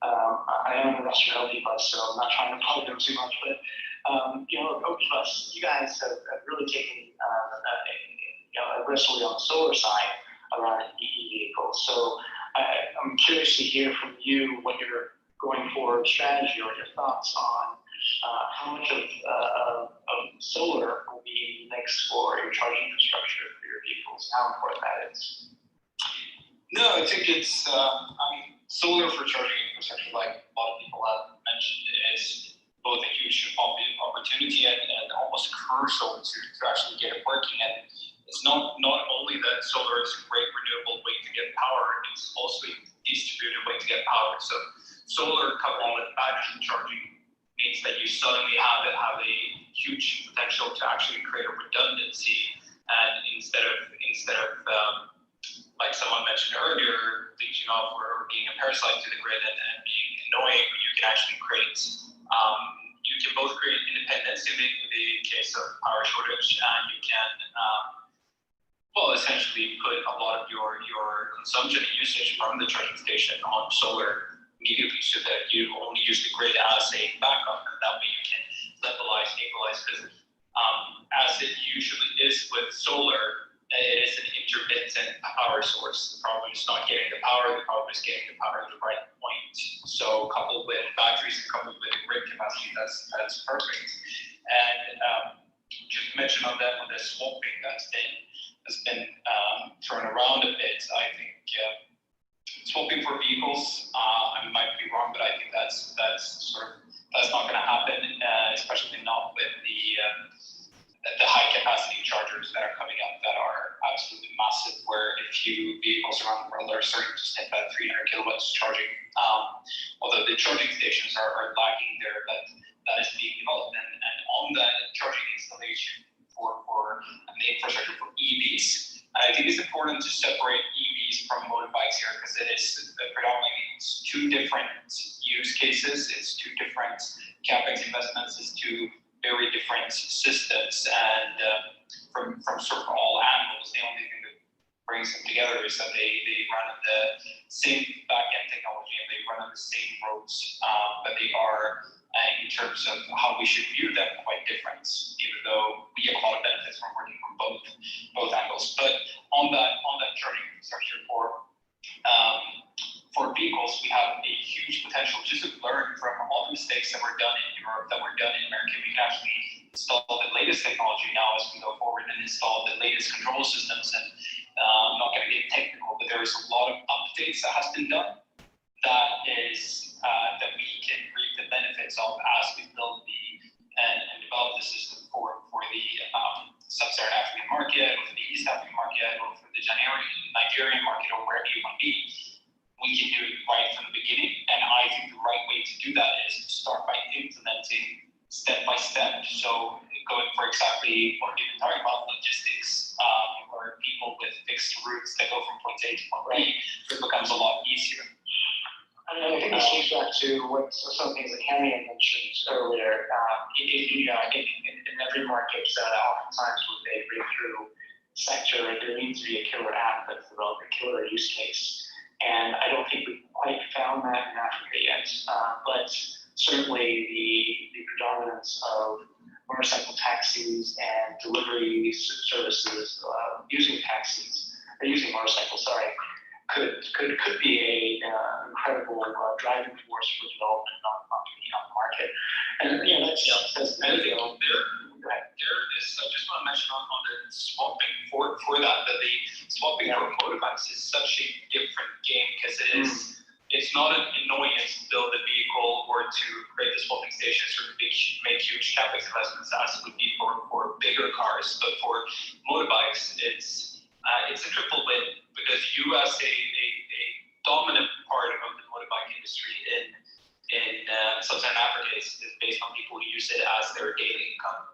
I am an industrial LD bus, so I'm not trying to plug them too much. But Oak Bus, you guys have really taken aggressively on the solar side around EV vehicles. So I'm curious to hear from you what your going forward strategy or your thoughts on how much of solar will be next for your charging infrastructure for your vehicles, how important that is. No, I think it's, solar for charging infrastructure, like a lot of people have mentioned, is both a huge opportunity and almost crucial to actually get it working. And it's not only that solar is a great renewable way to get power, it's also a distributed way to get power. So solar coupled with battery charging means that you suddenly have a huge potential to actually create a redundancy. And instead of like someone mentioned earlier, leeching off or being a parasite to the grid and being annoying, you can actually create, you can both create independence in the case of power shortage, and you can, essentially put a lot of your consumption and usage from the charging station on solar immediately, so that you only use the grid as a backup, and that way you can levelize, equalize, because as it usually is with solar, it is an intermittent power source. The problem is not getting the power, the problem is getting the power at the right point. So coupled with batteries and coupled with grid capacity, that's perfect. And just to mention on the swapping that's been thrown around a bit, I think swapping for vehicles, I might be wrong, but I think that's not going to happen, especially not with the high capacity chargers that are coming up that are absolutely massive, where a few vehicles around the world are starting to stand at 300 kilowatts charging. Although the charging stations are lagging there, that is being developed. And on that charging installation for the infrastructure for EVs, I think it's important to separate EVs from motorbikes here, because it is predominantly two different use cases, it's two different capex investments, it's two very different systems, and from sort of all angles, the only thing that brings them together is that they run on the same back-end technology and they run on the same roads, but they are, in terms of how we should view them, quite different, even though we get a lot of benefits from working from both angles. But on that charging infrastructure for vehicles, we have a huge potential just to learn from all the mistakes that were done in Europe, that were done in America. We can actually install the latest technology now as we go forward and install the latest control systems. And I'm not going to get technical, but there is a lot of updates that has been done that we can reap the benefits of as we build and develop the system for the sub-Saharan African market, or for the East African market, or for the Nigerian market, or wherever you want to be. We can do it right from the beginning, and I think the right way to do that is to start by implementing step by step. So going for exactly what we've been talking about, logistics, or people with fixed routes that go from point A to point B, it becomes a lot easier. I think this goes back to some things that Kenny had mentioned earlier. In every market, oftentimes with a breakthrough sector, there needs to be a killer app that's developed, a killer use case. And I don't think we've quite found that in Africa yet. But certainly the predominance of motorcycle taxis and delivery services using motorcycles, could be a incredible driving force for development on the market. And that's there is, I just want to mention on the swapping for that the swapping for motorbikes is such a different game, because it's not an annoyance to build a vehicle or to create the swapping stations or to make huge capex investments as it would be for bigger cars. But for motorbikes, it's a triple win, because you as a dominant part of the motorbike industry in Sub-Saharan Africa is based on people who use it as their daily income.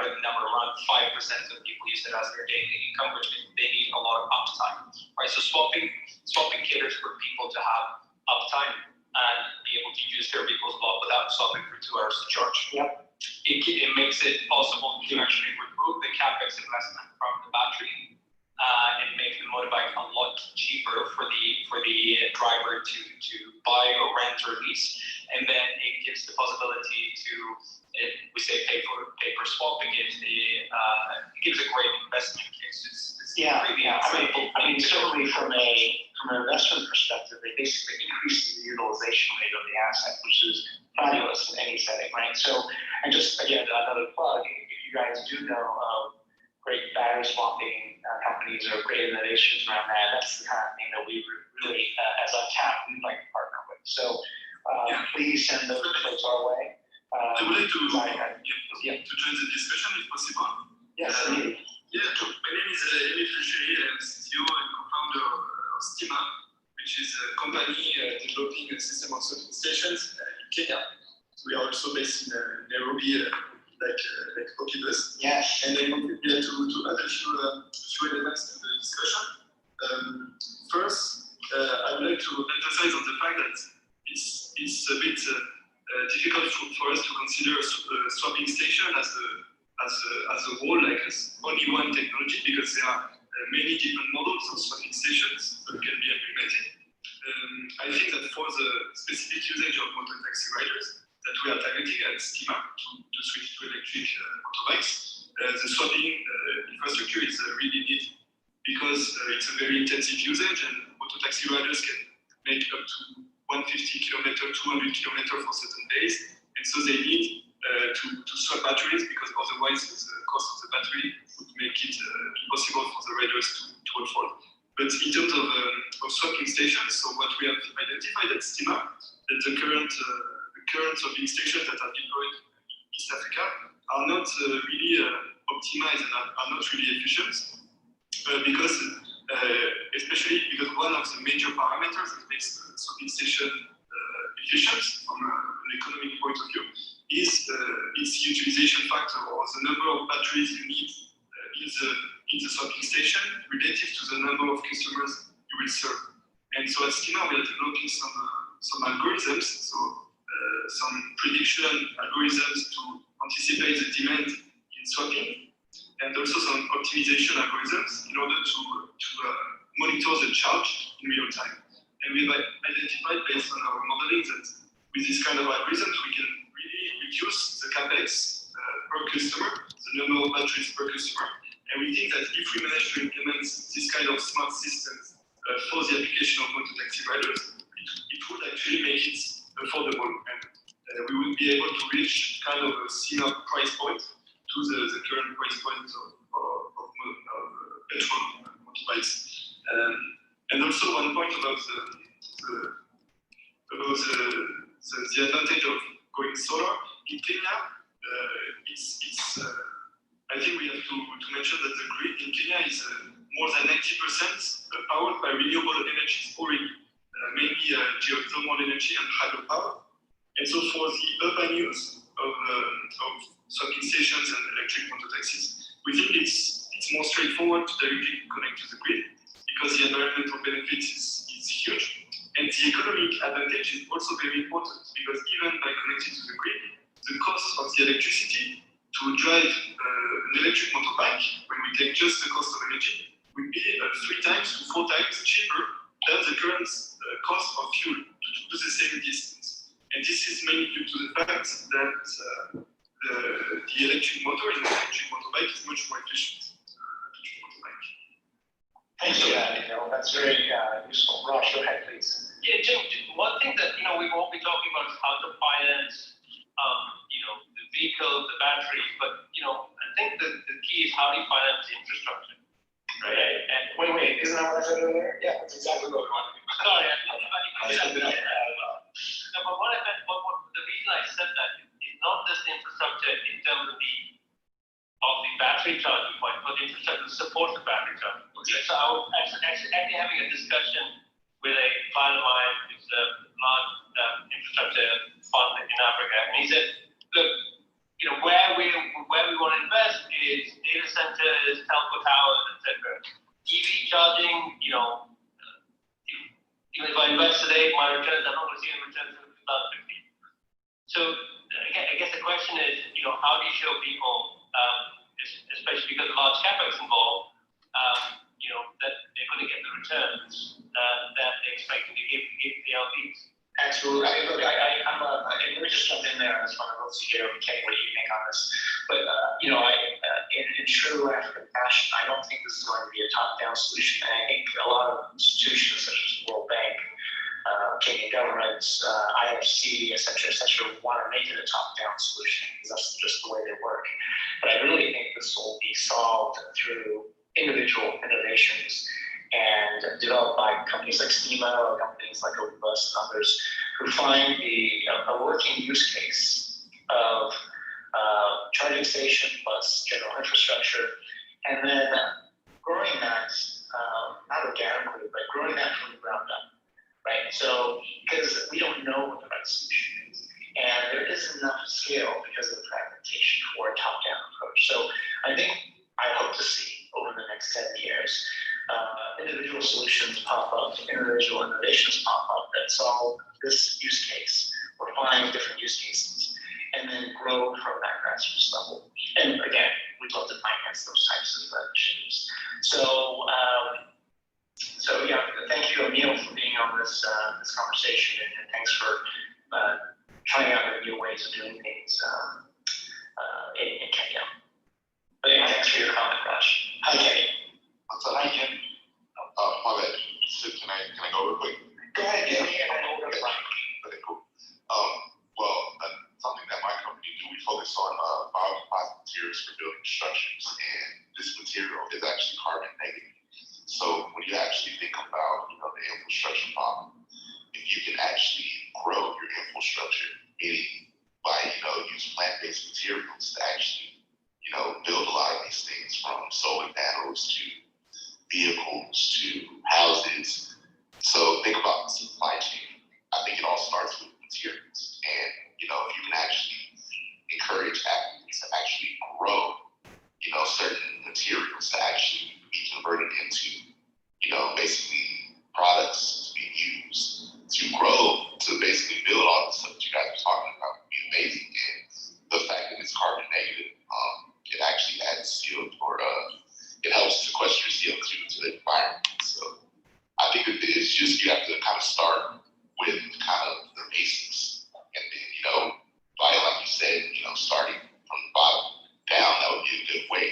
The number around 5% of people use it as their daily income, which means they need a lot of uptime, right? So swapping caters for people to have uptime and be able to use their vehicles a lot without swapping for 2 hours to charge. Yep. It makes it possible to actually remove the capex investment from the battery and make the motorbike a lot cheaper for the driver to buy or rent or lease, and then it gives the possibility to, if we say pay for swap, it gives a great investment case. It's really simple. I mean, certainly from an investment perspective, they basically increase the utilization rate of the asset, which is fabulous in any setting, right? So, and just again, another plug, if you guys do know of great battery swapping companies or great innovations around that, that's the kind of thing that we really, as Untapped, we'd like to partner with. So please send those folks our way. I would like to join the discussion if possible. Yes, indeed. Yeah, my name is Emile Flechery. I'm CTO and co-founder of Stima, which is a company developing a system of swapping stations in Kenya. We are also based in Nairobi, like Okibus. Yes. And I wanted to add a few elements to the discussion. First, I would like to emphasize on the fact that it's a bit difficult for us to consider swapping station as a whole, like as only one technology, because there are many different models of swapping stations that can be implemented. I think that for the specific usage of motor taxi riders that we are targeting at Stima to switch to electric motorbikes, the swapping infrastructure is really needed because it's a very intensive usage, and motor taxi riders can make up to 150 km, 200 km for certain days, and so they need to swap batteries, because otherwise the cost of the battery would make it impossible for the riders to afford. But in terms of swapping stations, so what we have identified at Stima, that the current swapping stations that are deployed in East Africa are not really optimized and are not really efficient, because especially because one of the major parameters that makes the swapping station efficient from an economic point of view is its utilization factor, or the number of batteries you need in the swapping station relative to the number of customers you will serve. And so at Stima, we are developing some algorithms, some prediction algorithms to anticipate the demand in swapping, and also some optimization algorithms in order to monitor the charge in real time. And we've identified, based on our modeling, that with this kind of algorithms, we can really reduce the capex per customer, the number of batteries per customer. And we think that if we manage to implement this kind of smart systems for the application of motor taxi riders, it would actually make it affordable, and we would be able to reach kind of a similar price point to the current price point of petrol motorbikes. And also one point about the advantage of going solar in Kenya. I think we have to mention that the grid in Kenya is more than 90% powered by renewable energies already, mainly geothermal energy and hydropower. And so for the urban use of swapping stations and electric motor taxis, we think it's more straightforward to directly connect to the grid, because the environmental benefit is huge. And the economic advantage is also very important, because even by connecting to the grid, the cost of the electricity to drive an electric motorbike, when we take just the cost of energy, would be 3 times to 4 times cheaper than the current cost of fuel to do the same distance. And this is mainly due to the fact that the electric motor in an electric motorbike is much more efficient than an electric motorbike. Thanks for that, that's very useful. Ross, go ahead, please. Yeah, Jim, one thing that we won't be talking about is how to finance, the vehicle, the battery, but I think the key is how do you finance the infrastructure, right? And wait, isn't that what I said earlier? Yeah, that's exactly what we want to do. Sorry, no, but what I meant, the reason I said that is not just the infrastructure in terms of the battery charging point, but the infrastructure to support the battery charging. Okay. So I was actually having a discussion with a client of mine who's a large infrastructure fund in Africa, and he said, look, where we want to invest is data centers, telco towers, etc. EV charging, even if I invest today, my returns, I'm not going to see any returns until 2015. So I guess the question is, how do you show people, especially because of large capex involved, that they're going to get the returns that they're expecting to give the LPs? Absolutely. I mean, look, let me just jump in there on this one. I'd love to hear, Kenny, what you think on this. But, in true African fashion, I don't think this is going to be a top-down solution. And I think a lot of institutions such as the World Bank, Kenyan governments, IFC, et cetera, want to make it a top-down solution because that's just the way they work. But I really think this will be solved through individual innovations and developed by companies like Stima or companies like Ovibus and others who find a working use case of charging station plus general infrastructure, and then growing that, not organically, but growing that from the ground up, right? So, because we don't know what the right solution is, and there isn't enough scale because of the fragmentation for a top-down approach. So, I hope to see over the next 10 years, individual solutions pop up, individual innovations pop up that solve this use case or find different use cases and then grow from that grassroots level. And again, we'd love to finance those types of initiatives. So thank you, Emil, for being on this conversation, and thanks for trying out new ways of doing things in Kenya. But thanks for your comment, Raj. Hi, Kenny. Hi, Ken. My bad. So can I go real quick? Go ahead, Kenny, and then we'll go to Ryan. Okay, cool. Something that my company do, we focus on biocomposite materials for building structures, and this material is actually carbon negative. So when you actually think about the infrastructure problem, if you can actually grow your infrastructure, meaning by use plant-based materials to actually build a lot of these things, from solar panels to vehicles to houses. So think about the supply chain. I think it all starts with materials. And, if you can actually encourage athletes to actually grow, certain materials to actually be converted into, basically products to be used to grow, to basically build all the stuff that you guys are talking about would be amazing. And the fact that it's carbon negative, it actually adds CO2 it helps sequester CO2 to the environment. So I think it's just, you have to kind of start with kind of the basics. And then, like you said, starting from the bottom down, that would be a good way.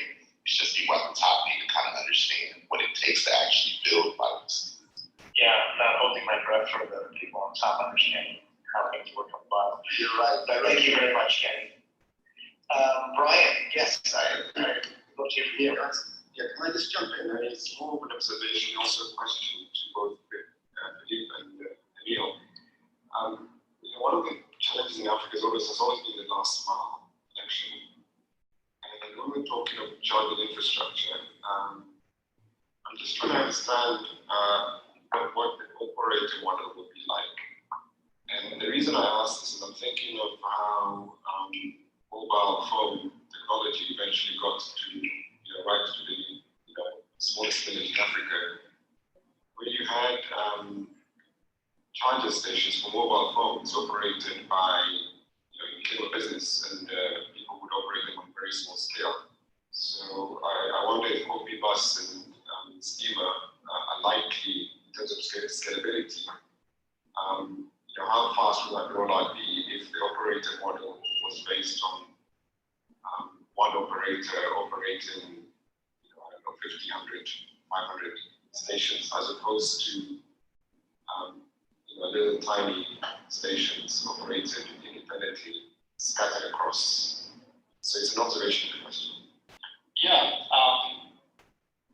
It's just people at the top need to kind of understand what it takes to actually build products. Yeah, not holding my breath for the people on top understanding how things work on the bottom. You're right. Thank you very much, Kenny. Brian, yes, I'd love to hear from you. Yeah, can I just jump in? It's more of an observation, also a question to both Philippe and Emil. One of the challenges in Africa has always been the last mile connection. And when we're talking of charging infrastructure, I'm just trying to understand what the operator model would be like. And the reason I ask this is I'm thinking of how mobile phone technology eventually got to right to the smallest village in Africa, where you had charger stations for mobile phones operated by you became a business, and people would operate them on a very small scale. So I wonder if Ovibus and Stima are likely in terms of scalability. How fast would that rollout be if the operator model was based on one operator operating 50, 100, 500 stations, as opposed to little tiny stations operated independently, scattered across. So it's an observation question. Yeah,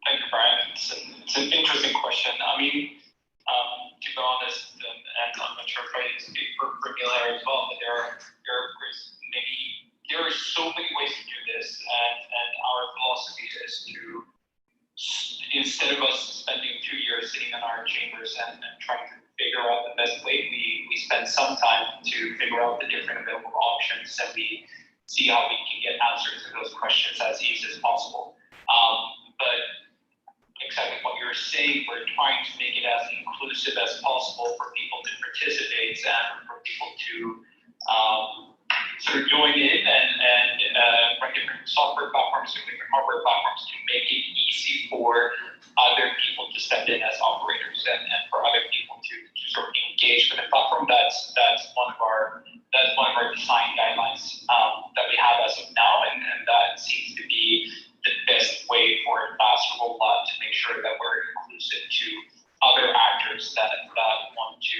thank you, Brian. It's an interesting question. I mean, to be honest, and I'm not sure if I speak for Emil as well, but there are so many ways to do this, and our philosophy is to, instead of us spending 2 years sitting in our chambers and trying to figure out the best way, we spend some time to figure out the different different available options, and we see how we can get answers to those questions as easy as possible. But exactly what you're saying, we're trying to make it as inclusive as possible for people to participate and for people to sort of join in and run different software platforms, different hardware platforms to make it easy for other people to step in as operators and for other people to sort of engage with the platform. That's one of our design guidelines that we have as of now, and that seems to be the best way for a fast rollout to make sure that we're inclusive to other actors that want to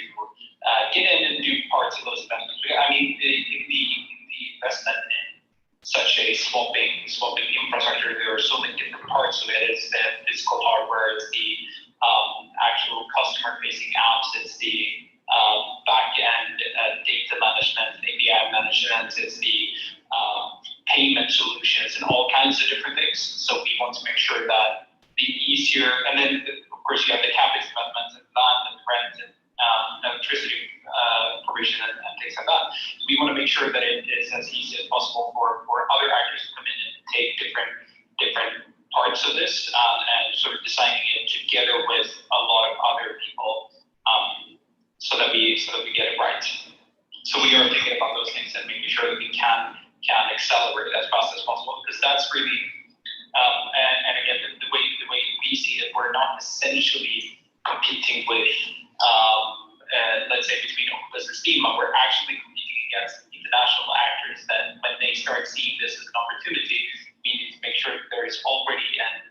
get in and do parts of those investments. I mean, the investment in such a swapping infrastructure, there are so many different parts of it. It's the physical hardware, it's the actual customer-facing apps, it's the back-end data management, API management, it's the payment solutions, and all kinds of different things. So we want to make sure that the easier, and then of course you have the CapEx investments and land and rent and electricity provision and things like that. We want to make sure that it is as easy as possible for other actors to come in and take different parts of this and sort of designing it together with a lot of other people so that we get it right. So we are thinking about those things and making sure that we can accelerate as fast as possible, because that's really and again the way we see it, we're not essentially competing with let's say between Oculus and Steam, we're actually competing against international actors that when they start seeing this as an opportunity, we need to make sure that there is already an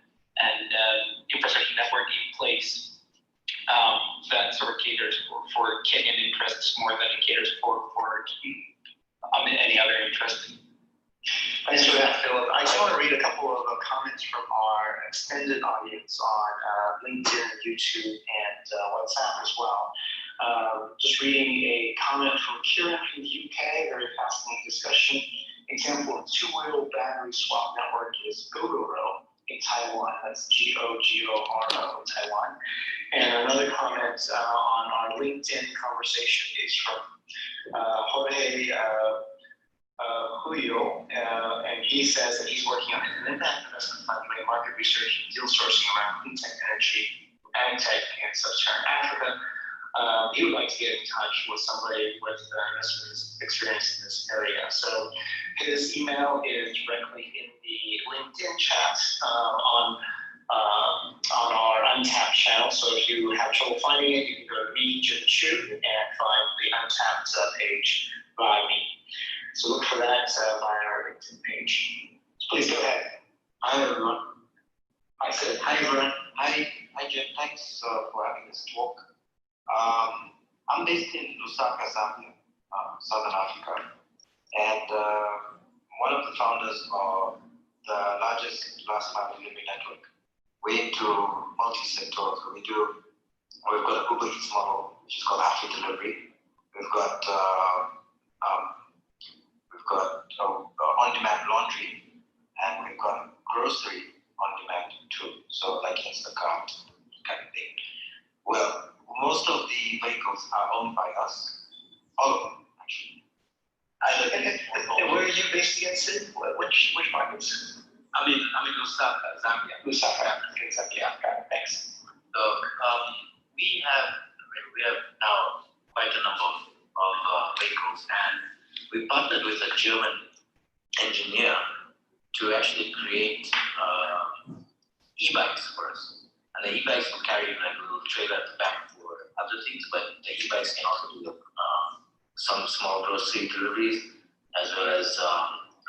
infrastructure network in place that sort of caters for Kenyan interests more than it caters for any other interest. Thanks for that, Philip. I just want to read a couple of comments from our extended audience on LinkedIn, YouTube, and WhatsApp as well. Just reading a comment from Kieran from the UK, very fascinating discussion. Example of two-wheel battery swap network is Gogoro in Taiwan. That's Gogoro in Taiwan. And another comment on our LinkedIn conversation is from Jorge Julio, and he says that he's working on an impact investment fund doing market research and deal sourcing around clean tech energy, ag tech in sub-Saharan Africa. He would like to get in touch with somebody with investment experience in this area. So his email is directly in the LinkedIn chat on our Untapped channel. So if you have trouble finding it, you can go to Region 2 and find the Untapped page by me. So look for that via our LinkedIn page. Please go ahead. Hi everyone. Hi, Sid. Hi everyone. Hi Jim. Thanks for having this talk. I'm based in Lusaka, Zambia, Southern Africa, and one of the founders of the largest last mile delivery network. We're into multi-sectors. We've got a Uber Eats model, which is called Happy Delivery. We've got on-demand laundry, and we've got grocery on-demand too. So like Instacart kind of thing. Well, most of the vehicles are owned by us. All of them, actually. And where are you based again, Sid? Which markets? I'm in Lusaka, Zambia. Lusaka, Zambia. Thanks. So we have now quite a number of vehicles, and we partnered with a German engineer to actually create e-bikes for us. And the e-bikes will carry like a little trailer at the back for other things, but the e-bikes can also do some small grocery deliveries, as well as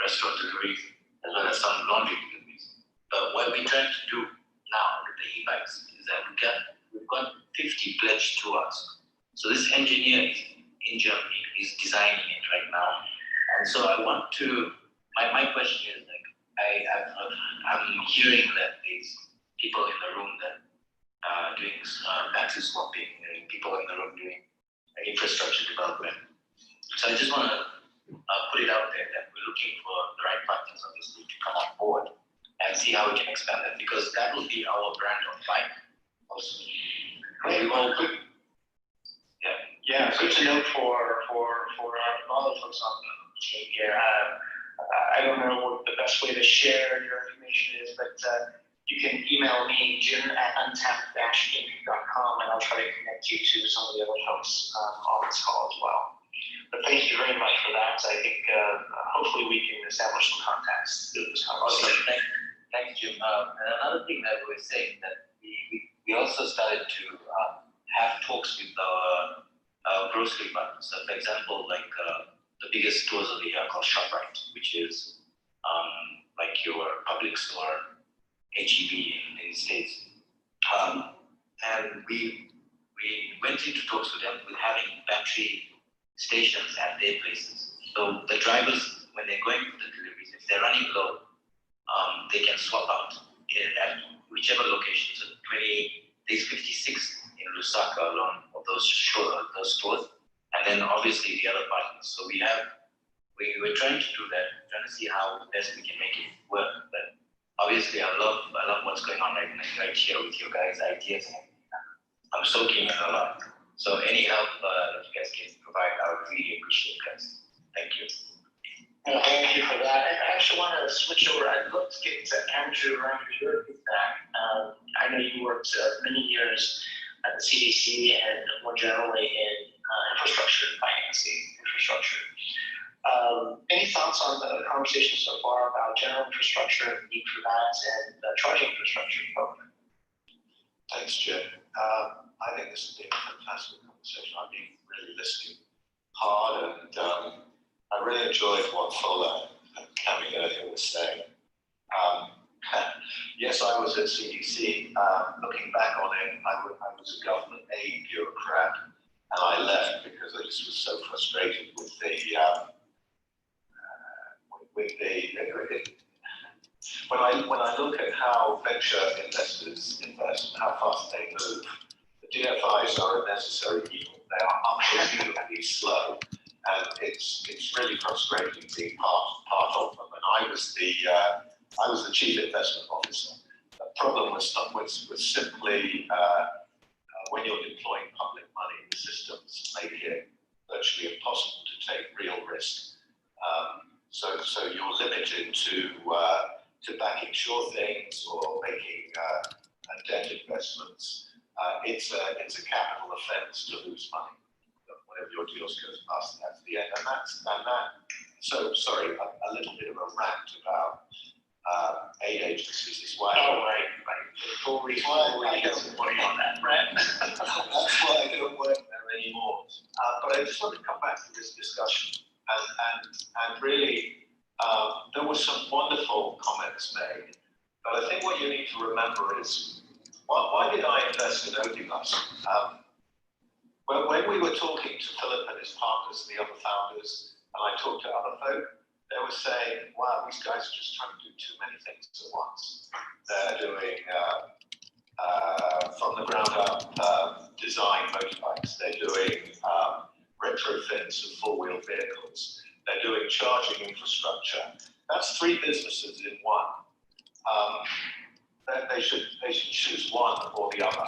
restaurant deliveries, as well as some laundry deliveries. But what we're trying to do now with the e-bikes is that we've got 50 pledged to us. So this engineer is in Germany, he's designing it right now. And so I want to, my question is, like, I'm hearing that there's people in the room that doing taxi swapping, and people in the room doing infrastructure development. So I just want to put it out there that we're looking for the right partners, obviously, to come on board and see how we can expand that, because that will be our brand of bike also. We all good. Yeah. Yeah, good to know for all the folks on the team here. I don't know what the best way to share your information is, but you can email me, jim@untapped-inc.com, and I'll try to connect you to some of the other folks on this call as well. But thank you very much for that. I think hopefully we can establish some contacts through this conversation. Okay, thanks, Jim. And another thing that we were saying that we also started to have talks with our grocery partners. So, for example, like the biggest stores over here are called ShopRite, which is like your public store, HEB in the States. And we went into talks with them with having battery stations at their places. So the drivers, when they're going for the deliveries, if they're running low, they can swap out at whichever location. So there's 56 in Lusaka alone of those stores, and then obviously the other partners. So we're trying to do that, trying to see how best we can make it work. But obviously, I love what's going on right here with your guys' ideas. I'm soaking in a lot. So any help that you guys can provide, I would really appreciate, guys. Thank you. Well, thank you for that. I actually want to switch over. I'd love to get to Andrew around your feedback. I know you worked many years at the CDC and more generally in infrastructure and financing infrastructure. Any thoughts on the conversation so far about general infrastructure and the need for that and the charging infrastructure program? Thanks, Jim. I think this has been a fantastic conversation. I've been really listening hard, and I really enjoyed what Fola and Cami earlier was saying. Yes, I was at CDC. Looking back on it, I was a government aid bureaucrat, and I left because I just was so frustrated with when I look at how venture investors invest and how fast they move, the DFIs are a necessary evil. They are unbelievably slow, and it's really frustrating being part of them. And I was the chief investment officer. The problem was simply when you're deploying public money, the systems make it virtually impossible to take real risk. So you're limited to backing sure things or making debt investments. It's a capital offence to lose money. Whenever your deals goes past, that's the end. And that. So sorry, a little bit of a rant about aid agencies as well. Oh, right. Before we get some money on that, right? That's why I don't work there anymore. But I just want to come back to this discussion, and really, there were some wonderful comments made. But I think what you need to remember is, why did I invest in Odibus? When we were talking to Philip and his partners, the other founders, and I talked to other folk, they were saying, wow, these guys are just trying to do too many things at once. They're doing from the ground up design motorbikes. They're doing retrofits of four-wheel vehicles. They're doing charging infrastructure. That's three businesses in one. They should choose one or the other.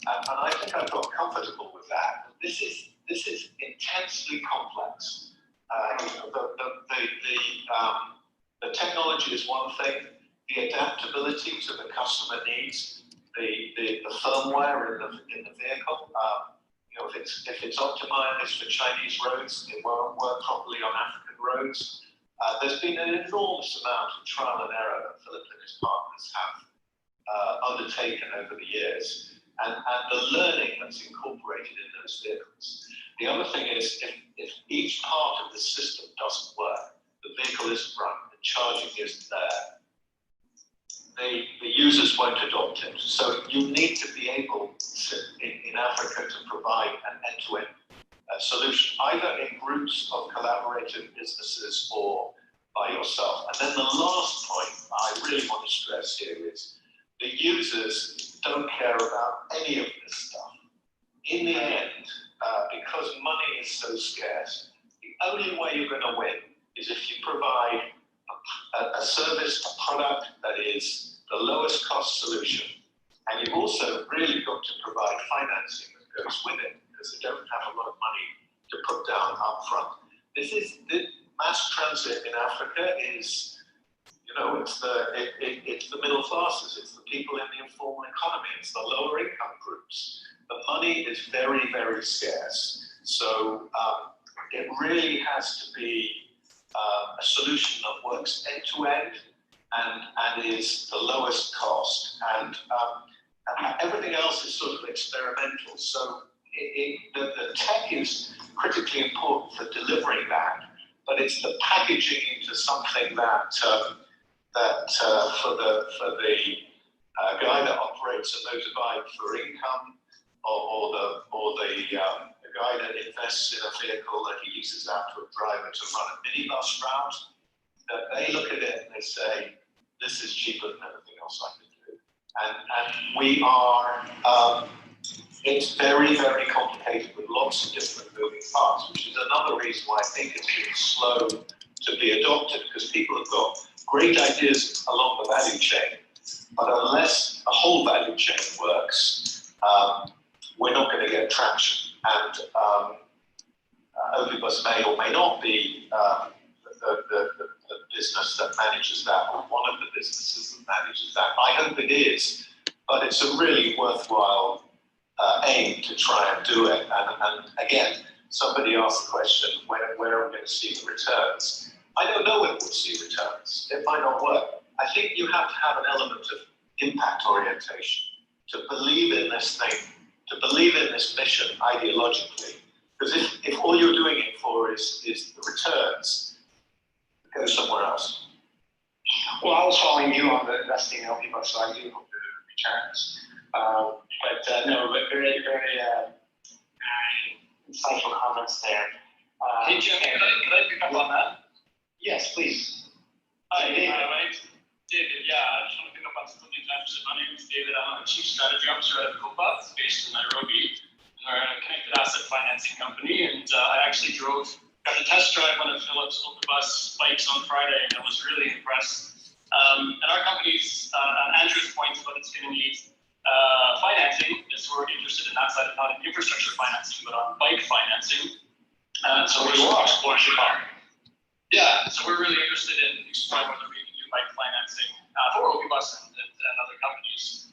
And I think I've got comfortable with that. This is intensely complex. The technology is one thing. The adaptability to the customer needs, the firmware in the vehicle. If it's optimized for Chinese roads, it won't work properly on African roads. There's been an enormous amount of trial and error that Philip and his partners have undertaken over the years, and the learning that's incorporated in those vehicles. The other thing is, if each part of the system doesn't work, the vehicle isn't run, the charging isn't there, the users won't adopt it. So you need to be able in Africa to provide an end-to-end solution, either in groups of collaborative businesses or by yourself. And then the last point I really want to stress here is the users don't care about any of this stuff. In the end, because money is so scarce, the only way you're going to win is if you provide a service, a product that is the lowest cost solution. And you've also really got to provide financing that goes with it. because they don't have a lot of money to put down up front. The mass transit in Africa is, it's the middle classes, it's the people in the informal economy, it's the lower income groups. The money is very, very scarce. So it really has to be a solution that works end to end and is the lowest cost. And everything else is sort of experimental. So the tech is critically important for delivering that, but it's the packaging into something that for the guy that operates a motorbike for income, or the guy that invests in a vehicle that he uses out to a driver to run a minibus route, that they look at it and they say, this is cheaper than everything else I can do. And we are, it's very, very complicated with lots of different moving parts, which is another reason why I think it's been slow to be adopted, because people have got great ideas along the value chain, but unless the whole value chain works, we're not going to get traction. And Opibus may or may not be the business that manages that, or one of the businesses that manages that. I hope it is, but it's a really worthwhile aim to try and do it. And again, somebody asked the question, where are we going to see the returns? I don't know when we'll see returns. It might not work. I think you have to have an element of impact orientation, to believe in this thing, to believe in this mission ideologically. Because if all you're doing it for is the returns, go somewhere else. Well, I was following you on the investing in Opibus, so I do hope the returns. But very, very insightful comments there. Hey, Jim, could I pick up on that? Yes, please. Hi, my name's David. Yeah, I just want to pick up on some things I understood. My name is David. I'm a chief strategy officer at Copa, based in Nairobi. We're a connected asset financing company, and I actually got the test drive one of Philip's Opibus bikes on Friday, and I was really impressed. And our company's, Andrew's point about it's going to need financing, is we're interested in that side of not in infrastructure financing, but on bike financing. So we're exploring. Yeah, so we're really interested in exploring whether we can do bike financing for Opibus and other companies.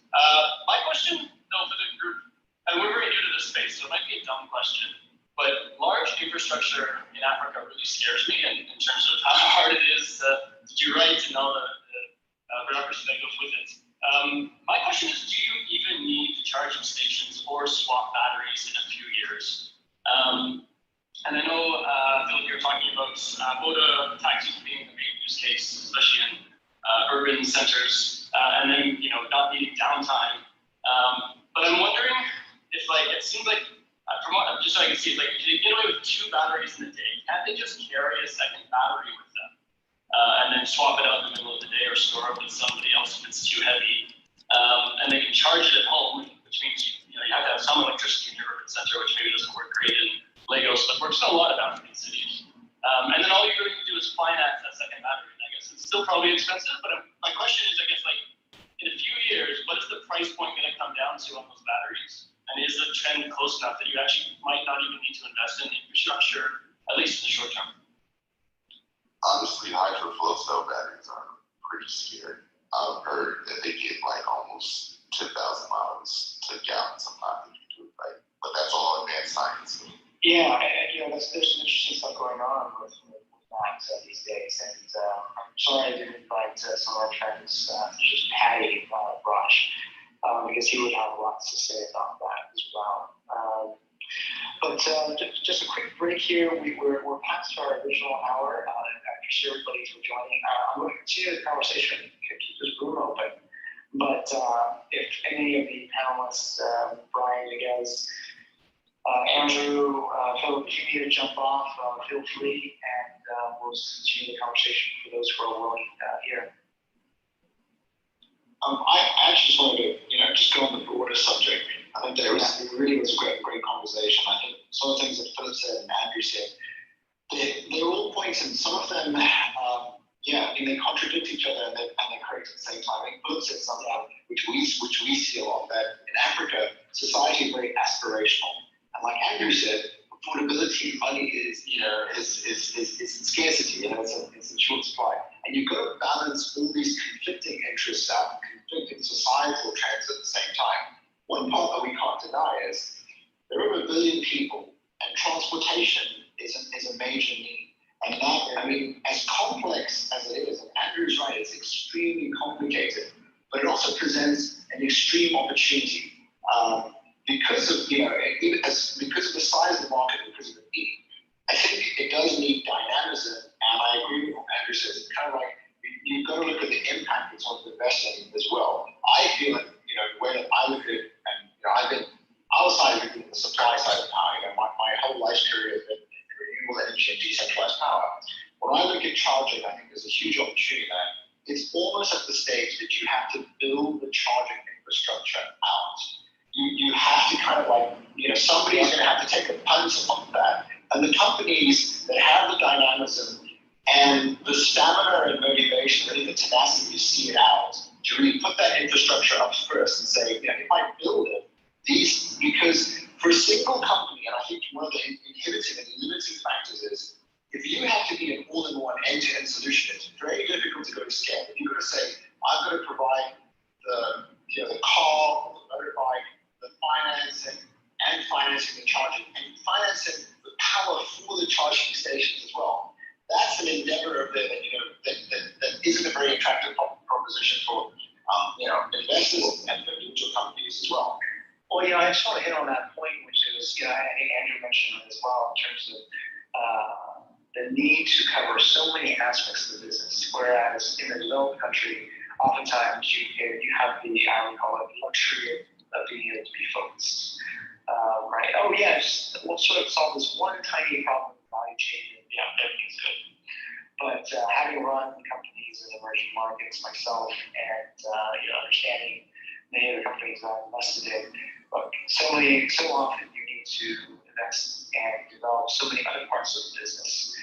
My question, though, for the group, and we're very new to this space, so it might be a dumb question, but large infrastructure in Africa really scares me in terms of how hard it is to do right and all the bureaucracy that goes with it. My question is, do you even need charging stations or swap batteries in a few years? And I know, Philip, you're talking about motor taxis being the main use case, especially in urban centers, and then not needing downtime. But I'm wondering if, it seems like, from what just so I can see, if you get away with 2 batteries in a day, can't they just carry a second battery with them, and then swap it out in the middle of the day or store it with somebody else if it's too heavy, and they can charge it at home, which means you have to have some electricity in your urban center, which maybe doesn't work great in Lagos, but works in a lot of African cities. And then all you really do is finance that second battery. And I guess it's still probably expensive, but my question is, I guess, in a few years, what is the price point going to come down to on those batteries? And is the trend close enough that you actually might not even need to invest in infrastructure, at least in the short term? Honestly, hydro fuel cell batteries are pretty scary. I've heard that they get almost 10,000 miles to gallons of mileage if you do it right. But that's all advanced science. Yeah, there's some interesting stuff going on with that these days, and I'm sorry I didn't invite some of our friends, just Patty Brush, because he would have lots to say about that as well. But just a quick break here. We're past our original hour. I appreciate everybody for joining. I'm going to continue the conversation, keep this room open. But if any of the panelists, Brian, Miguez, Andrew, Philip, if you need to jump off, feel free, and we'll continue the conversation for those who are willing here. I actually just wanted to, just go on the broader subject. I think it really was a great conversation. I think some of the things that Philip said and Andrew said, they're all points, and some of them, they contradict each other and they're correct at the same time. I think Philip said something which we see a lot, that in Africa, society is very aspirational. And like Andrew said, affordability of money is scarcity, it's in short supply. And you've got to balance all these conflicting interests out, conflicting societal trends at the same time. One part that we can't deny is there are 1 billion people, and transportation is a major need. And that, I mean, as complex as it is, and Andrew's right, it's extremely complicated, but it also presents an extreme opportunity because of, because of the size of the market, because of the need. I think it does need dynamism, and I agree with what Andrew says. It's kind of like you've got to look at the impact it's on investing as well. I feel like, the way that I look at it, and I've been outside of the supply side of power. My whole life career has been in renewable energy and decentralized power. When I look at charging, I think there's a huge opportunity there. It's almost at the stage that you have to build the charging infrastructure out. You have to kind of somebody's going to have to take a punt on that. And the companies that have the dynamism and the stamina and motivation, really the tenacity to see it out, to really put that infrastructure up first and say, if I build it, because for a single company, and I think one of the inhibiting and limiting factors is, if you have to be an all-in-one end-to-end solution, it's very difficult to go to scale. If you're going to say, I'm going to provide the car, the motorbike, the financing, and financing the charging, and financing the power for the charging stations as well. That's an endeavor that isn't a very attractive proposition for investors and for individual companies as well. Well, I just want to hit on that point, which is, I think Andrew mentioned it as well, in terms of the need to cover so many aspects of the business. Whereas in a developed country, oftentimes you have I would call it, luxury of being able to be focused. Right? Oh yeah, we'll sort of solve this one tiny problem in the value chain, and everything's good. But having run companies in emerging markets myself, and understanding many of the companies I've invested in, but so often you need to invest and develop so many other parts of the business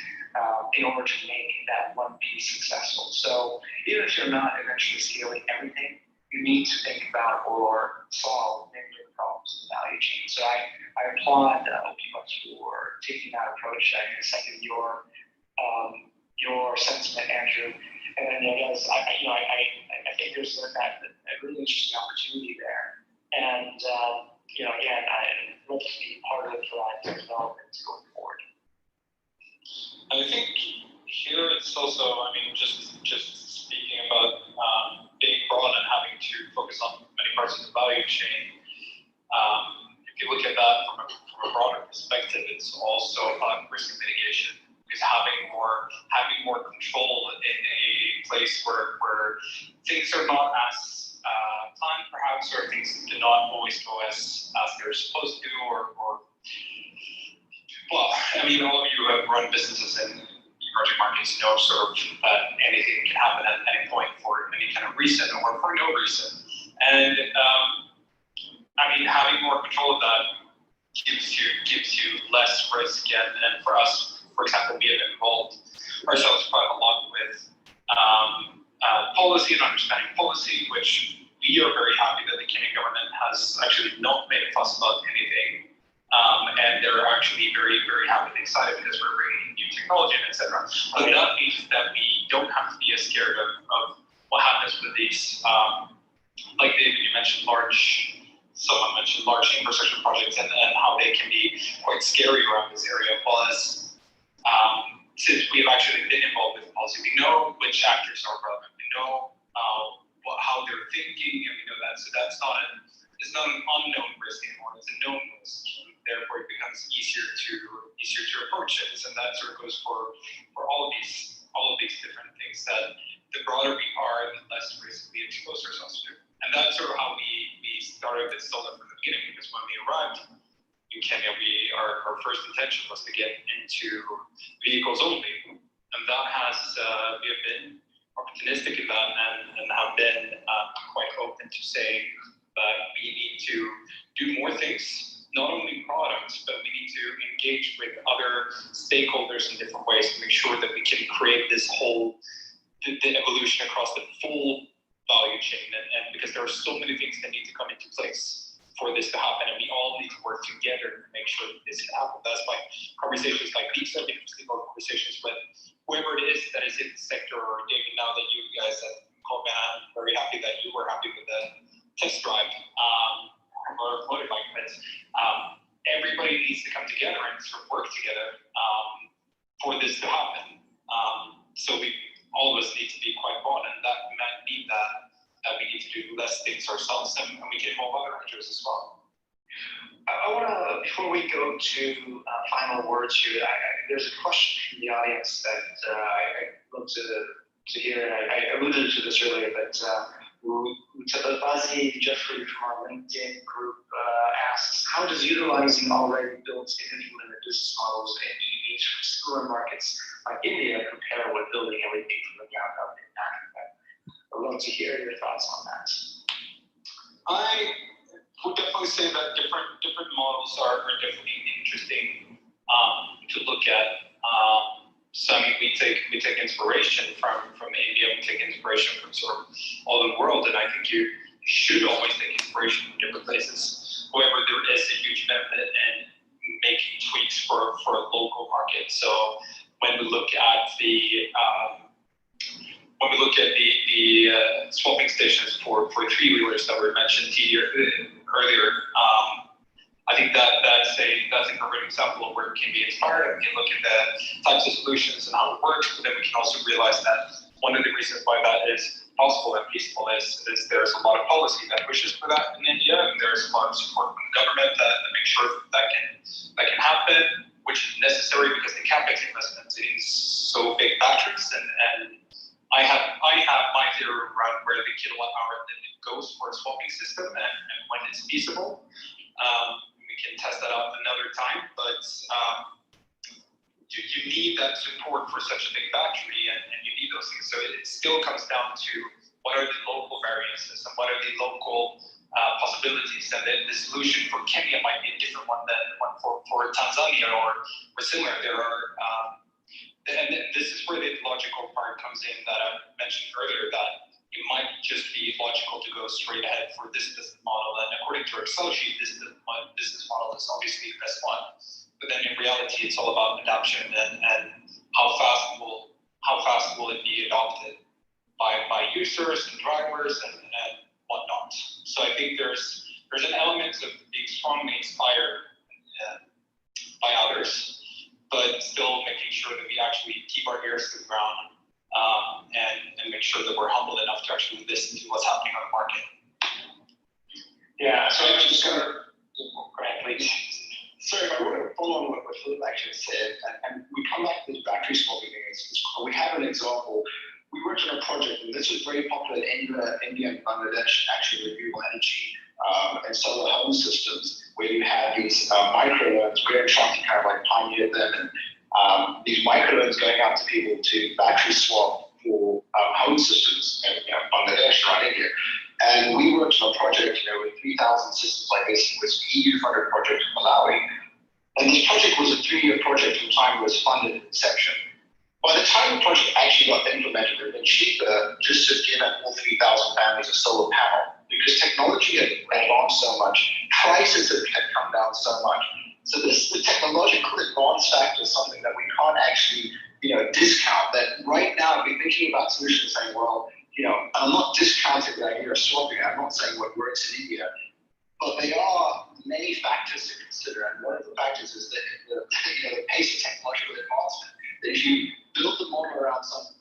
in order to make that one piece successful. So even if you're not eventually scaling everything, you need to think about or solve many different problems in the value chain. So I applaud OPBucks for taking that approach. I second your sentiment, Andrew. And then I think there's a really interesting opportunity there. And again, I'd love to be part of that development going forward. I think here it's also, just speaking about being broad and having to focus on many parts of the value chain. If you look at that from a broader perspective, it's also about risk mitigation. Because having more control in a place where things are not as planned, perhaps, or things do not always go as they're supposed to, or all of you who have run businesses in emerging markets know sort of that anything can happen at any point for any kind of reason or for no reason. And having more control of that gives you less risk, and for us, for example, we have involved ourselves quite a lot with policy and understanding policy, which we are very happy that the Kenyan government has actually not made a fuss about anything. And they're actually very, very happy and excited because we're bringing new technology in, etc. But that means that we don't have to be as scared of what happens with these, like David, you mentioned someone mentioned large infrastructure projects and how they can be quite scary around this area. Plus, since we have actually been involved with policy, we know which actors are relevant. We know how they're thinking, and we know that. So it's not an unknown risk anymore. It's a known risk. Therefore, it becomes easier to approach it. And that sort of goes for all of these different things. That the broader we are, the less risk we expose ourselves to. And that's sort of how we started with solar from the beginning. Because when we arrived in Kenya, our first intention was to get into vehicles only, and that has we have been opportunistic in that and have been quite open to saying that we need to do more things, not only products, but we need to engage with other stakeholders in different ways to make sure that we can create this whole the evolution across the full value chain, and because there are so many things that need to come into place. this to happen, and we all need to work together to make sure that this can happen. That's why conversations like these are interesting conversations with whoever it is that is in the sector, or David, now that you guys have called me, I'm very happy that you were happy with the test drive or motorbike, but everybody needs to come together and sort of work together for this to happen. So all of us need to be quite bold, and that might mean that we need to do less things ourselves, and we can involve other actors as well. I want to, before we go to final words here, there's a question from the audience that I'd love to hear, and I alluded to this earlier, but Mutabazi Jeffrey from our LinkedIn group asks, how does utilizing already built and implemented business models and EVs from similar markets like India compare with building everything from the ground up in Africa? I'd love to hear your thoughts on that. I would definitely say that different models are definitely interesting to look at. So I mean, we take inspiration from India, we take inspiration from sort of all the world, and I think you should always take inspiration from different places. However, there is a huge benefit in making tweaks for a local market. So when we look at the swapping stations for three-wheelers that were mentioned earlier, I think that's a perfect example of where we can be inspired. We can look at the types of solutions and how it works, but then we can also realize that one of the reasons why that is possible and feasible is there's a lot of policy that pushes for that in India, and there's a lot of support from the government that makes sure that can happen, which is necessary because the capex investment is so big batteries, and I have my theory around where the kilowatt hour limit goes for a swapping system and when it's feasible. We can test that out another time, but you need that support for such a big battery, and you need those things. So it still comes down to what are the local variances and what are the local possibilities, and then the solution for Kenya might be a different one than one for Tanzania or similar. There are and this is where the logical part comes in that I mentioned earlier, that it might just be logical to go straight ahead for this business model, and according to our Excel sheet, this business model is obviously the best one. But then in reality, it's all about adoption and how fast will it be adopted by users and drivers and whatnot. So I think there's an element of being strongly inspired by others, but still making sure that we actually keep our ears to the ground and make sure that we're humble enough to actually listen to what's happening on the market. Yeah, so I'm just going to, go ahead, please. Sorry, I want to follow on what Philip actually said, and we come back to this battery swapping thing. We have an example. We worked on a project, and this was very popular in India and Bangladesh, actually, renewable energy and solar home systems, where you have these microloans. Graham Shanti kind of like pioneered them, and these microloans going out to people to battery swap for home systems in Bangladesh and India. And we worked on a project, with 3,000 systems like this. It was an EU-funded project in Malawi. And this project was a 3-year project from time it was funded in inception. By the time the project actually got implemented, it had been cheaper just to give all 3,000 families a solar panel, because technology had advanced so much, prices had come down so much. So the technological advance factor is something that we can't actually, discount. That right now, if we're thinking about solutions, saying, well, I'm not discounting the idea of swapping. I'm not saying what works in India, but there are many factors to consider, and one of the factors is that the pace of technological advancement. That if you build the model around something,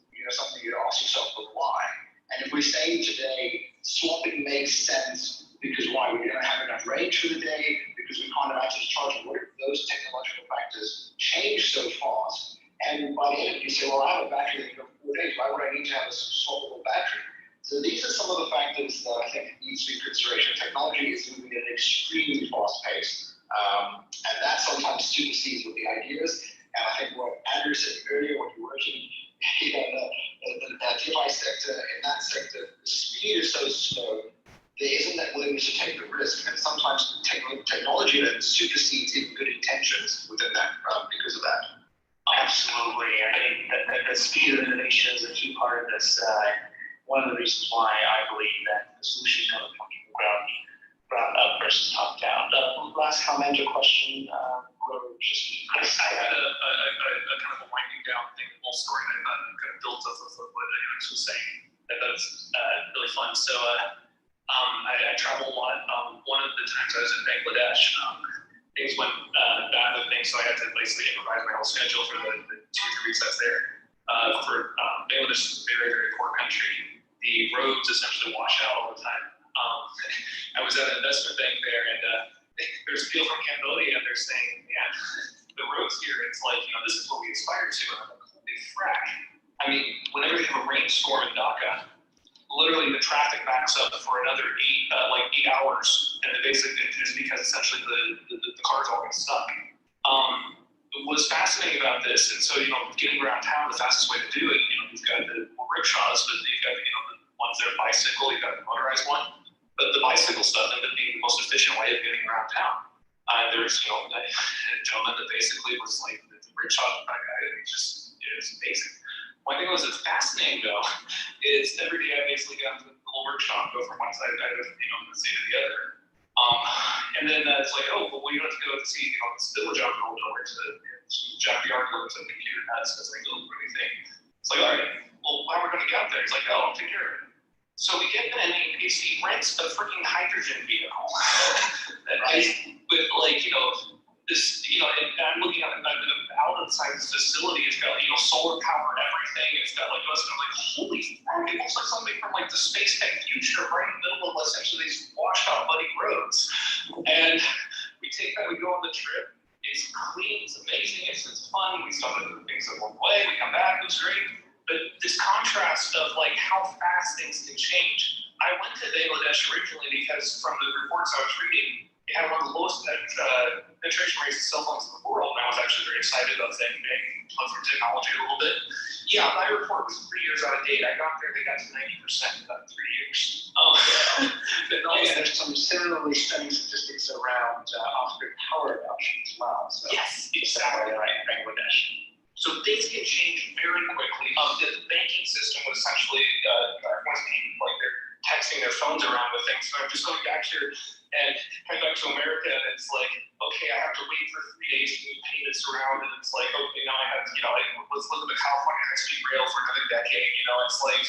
you ask yourself, well, why? And if we're saying today swapping makes sense because why? We don't have enough range for the day, because we can't have access to charging. What if those technological factors change so fast? And by the end of it, you say, well, I have a battery that can go for 4 days. Why would I need to have a swappable battery? So these are some of the factors that I think needs to be consideration. Technology is moving at an extremely fast pace, and that sometimes supersedes with the ideas. And I think what Andrew said earlier, when you're working in the device sector, in that sector, the speed is so slow, there isn't that willingness to take the risk. And sometimes technology then supersedes even good intentions within that because of that. Absolutely. I think that the speed of innovation is a key part of this. One of the reasons why I believe that the solution is going to come from the ground ground up versus top down. Last comment or question, whoever just. I had a kind of a winding down thing, a little story that I thought kind of built off of what Alex was saying. That was really fun. So I travel a lot. One of the times I was in Bangladesh, things went bad with things, so I had to basically improvise my whole schedule for the 2 or 3 weeks I was there. Bangladesh is a very, very poor country. The roads essentially wash out all the time. I was at an investment bank there, and there's people from Cambodia, and they're saying, yeah, the roads here, it's like, this is what we aspire to. And I'm like, holy frack. I mean, whenever they have a rainstorm in Dhaka, literally the traffic backs up for another 8 hours, and it basically is because essentially the cars all get stuck. What's fascinating about this, and so getting around town, the fastest way to do it, you've got the rickshaws, but you've got the ones that are bicycle, you've got the motorized one, but the bicycle stuff ended up being the most efficient way of getting around town. There's a gentleman that basically was like the rickshaw guy, it was amazing. One thing that was fascinating though is every day I basically got into the little workshop, go from one side of the city to the other. And then it's like, oh, well, we have to go to see this village out in the middle of nowhere to Jackyard looks at the computer nuts because they don't do anything. It's like, all right, well, how are we going to get out there? He's like, oh, I'll take care of it. So we get in and he rents a freaking hydrogen vehicle. Right. With this, and I'm looking at it, out outside this facility, it's got, solar power and everything. It's got us, and I'm like, holy fuck, it looks like something from the space tech future right in the middle of essentially these washed out muddy roads. And we take that, we go on the trip. It's clean, it's amazing, it's fun. We saw the things that one way, we come back, it was great. But this contrast of how fast things can change. I went to Bangladesh originally because from the reports I was reading, it had one of the lowest penetration rates of cell phones in the world, and I was actually very excited about saying, plug through technology a little bit. Yeah, my report was 3 years out of date. I got there, they got to 90% in about 3 years. There's some similarly stunning statistics around off-grid power adoption as well. So yes, exactly right, Bangladesh. So things can change very quickly. The banking system was essentially, everyone's they're texting their phones around with things. So I'm just going back here and coming back to America, and it's like, okay, I have to wait for 3 days to move payments around, and it's like, okay, now I have, let's look at the California high-speed rail for another decade. It's like,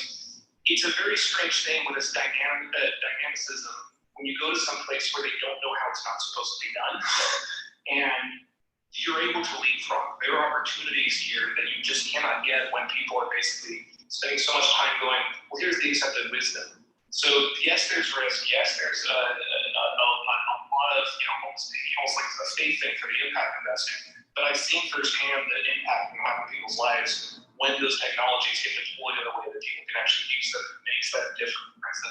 it's a very strange thing with this dynamicism when you go to some place where they don't know how it's not supposed to be done, and you're able to leapfrog. There are opportunities here that you just cannot get when people are basically spending so much time going, well, here's the accepted wisdom. So yes, there's risk. Yes, there's a lot of almost like a faith thing for the impact investing. But I've seen firsthand the impact can have on people's lives when those technologies get deployed in a way that people can actually use them. It makes that difference.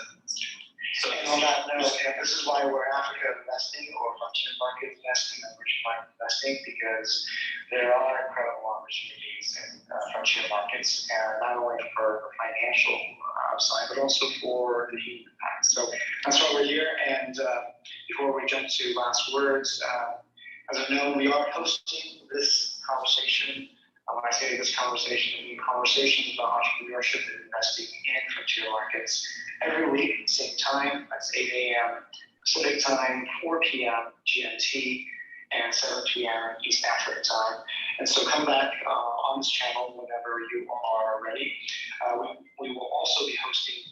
So on that note, this is why we're Africa investing or frontier market investing and emerging market investing, because there are incredible opportunities in frontier markets, and not only for financial upside, but also for the impact. So that's why we're here. And before we jump to last words, as I know, we are hosting this conversation. When I say this conversation, I mean conversations about entrepreneurship and investing in frontier markets every week, same time. That's 8 a.m. Pacific time, 4 p.m. GMT, and 7 p.m. East Africa time. And so come back on this channel whenever you are ready. We will also be hosting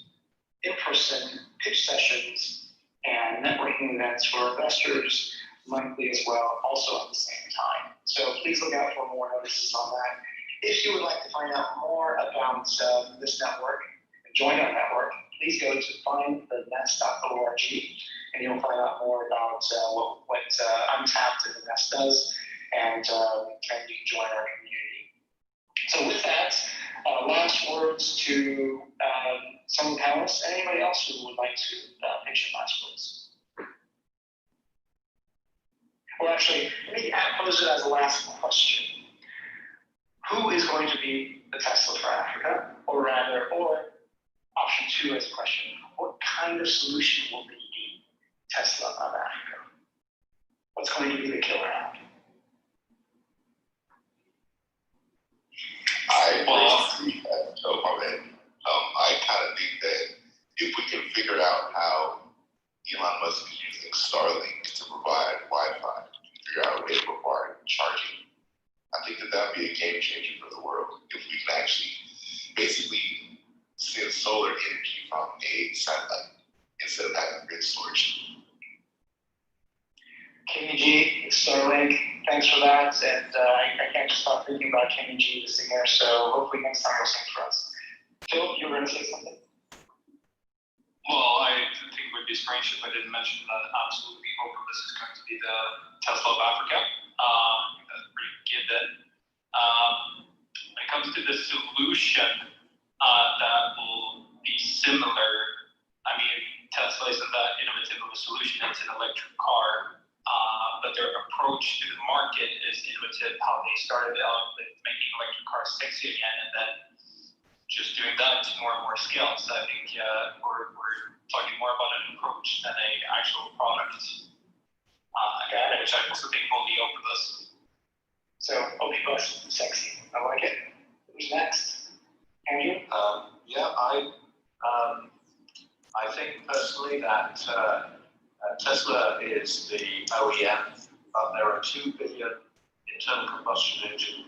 in-person pitch sessions and networking events for investors monthly as well, also at the same time. So please look out for more notices on that. If you would like to find out more about this network and join our network, please go to findthenest.org and you'll find out more about what Untapped and the Nest does, and you can join our community. So with that, last words to some panelists. Anybody else who would like to pitch in last words? Well, actually, let me pose it as a last question. Who is going to be the Tesla for Africa? Or option 2 as a question, what kind of solution will be the Tesla of Africa? What's going to be the killer app? I kind of think that if we can figure out how Elon Musk is using using Starlink to provide Wi-Fi, figure out a way to provide charging. I think that would be a game changer for the world if we can actually basically send solar energy from a satellite instead of having grid storage. Kenny G, Starlink, thanks for that. And I can't just stop thinking about Kenny G, the singer, so hopefully next time you'll sing for us. Phil, you were going to say something? Well, I think it would be strange if I didn't mention that absolutely hope this is going to be the Tesla of Africa. That's pretty given. When it comes to the solution that will be similar, I mean, Tesla isn't that innovative of a solution. It's an electric car, but their approach to the market is innovative. How they started out with making electric cars sexy again, and then just doing that to more and more scale. So I think we're talking more about an approach than an actual product, which I also think will be open to us. So, OP Bus, sexy. I like it. Who's next? Andrew? I think personally that Tesla is the OEM, but there are 2 billion internal combustion engine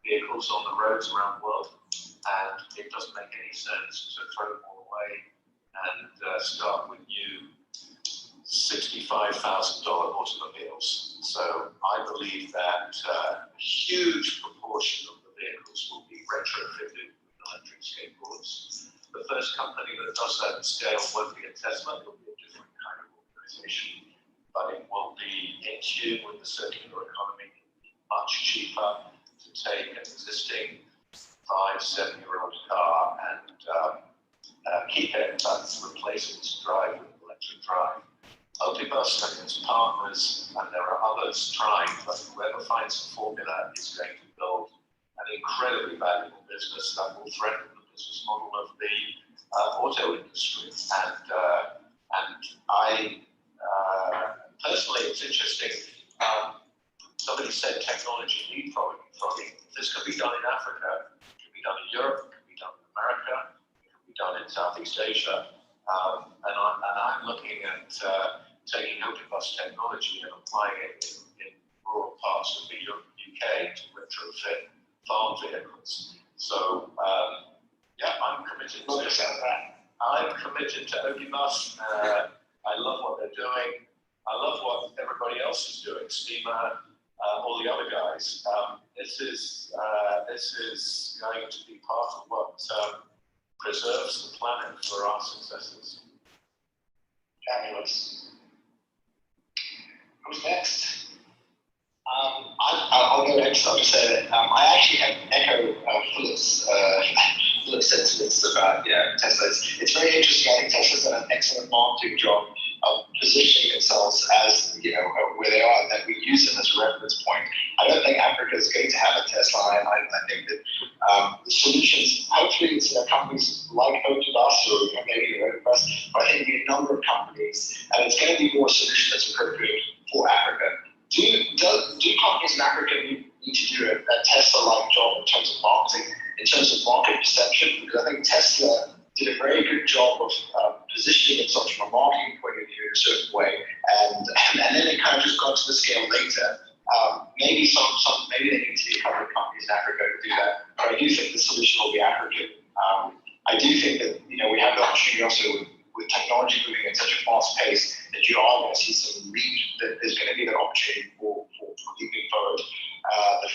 vehicles on the roads around the world, and it doesn't make any sense to throw them all away and start with new $65,000 automobiles. So I believe that a huge proportion of the vehicles will be retrofitted with electric skateboards. The first company that does that at scale won't be a Tesla, it will be a different kind of organization, but it will be in tune with the circular economy, much cheaper to take an existing 5-7-year-old car and keep it, but replace it to drive with electric drive. Opibus and its partners, and there are others trying, but whoever finds the formula is going to build an incredibly valuable business that will threaten the business model of the auto industry. And I personally, it's interesting. Somebody said technology leapfrogging. This could be done in Africa, it could be done in Europe, it could be done in America, it could be done in Southeast Asia. And I'm looking at taking Opibus technology and applying it in rural parts of the UK to retrofit farm vehicles. So, I'm committed to that. I'm committed to Opibus. I love what they're doing. I love what everybody else is doing. Steamer, all the other guys. This is going to be part of what preserves the planet for our successors. Fabulous. Who's next? I'll go next. I'll just say that I actually have echo Philip's sentiments about Tesla. It's very interesting. I think Tesla's done an excellent marketing job of positioning themselves as where they are, and that we use them as a reference point. I don't think Africa is going to have a Tesla, and I think that the solutions, hopefully it's companies like Opibus or maybe Opibus, but I think there'll be a number of companies, and it's going to be more a solution that's appropriate for Africa. Do companies in Africa need to do a Tesla-like job in terms of marketing, in terms of market perception? Because I think Tesla did a very good job of positioning itself from a marketing point of view in a certain way, and then it kind of just got to the scale later. Maybe they need to be a couple of companies in Africa to do that, but I do think the solution will be African. I do think that we have the opportunity also with technology moving at such a fast pace that you are going to see some that there's going to be that opportunity for leaping forward. The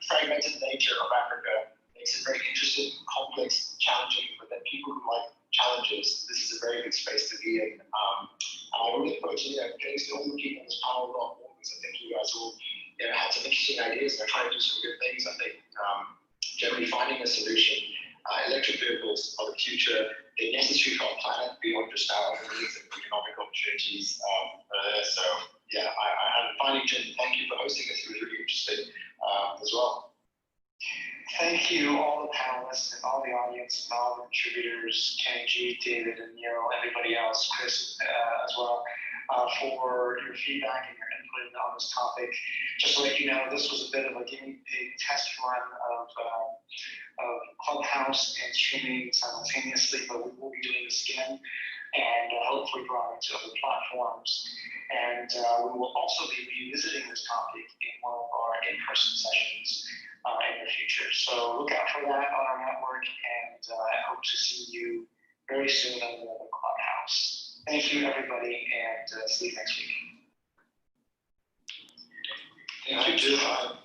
fragmented nature of Africa makes it very interesting, complex, challenging, but then people who like challenges, this is a very good space to be in. And I really put getting to all the people in this panel a lot more, because I think you guys all had some interesting ideas and are trying to do some good things. I think generally finding a solution. Electric vehicles are the future. They're necessary for our planet beyond just our needs and economic opportunities. And finally, Jim, thank you for hosting this. It was really interesting as well. Thank you, all the panelists and all the audience and all the contributors, Kenny G, David, and Neil, everybody else, Chris as well, for your feedback and your input on this topic. Just to let you know, this was a bit of a guinea pig test run of Clubhouse and streaming simultaneously, but we will be doing this again. and hopefully brought into other platforms. And we will also be revisiting this topic in one of our in-person sessions in the future. So look out for that on our network, and I hope to see you very soon on another Clubhouse. Thank you, everybody, and see you next week. Thank you, too.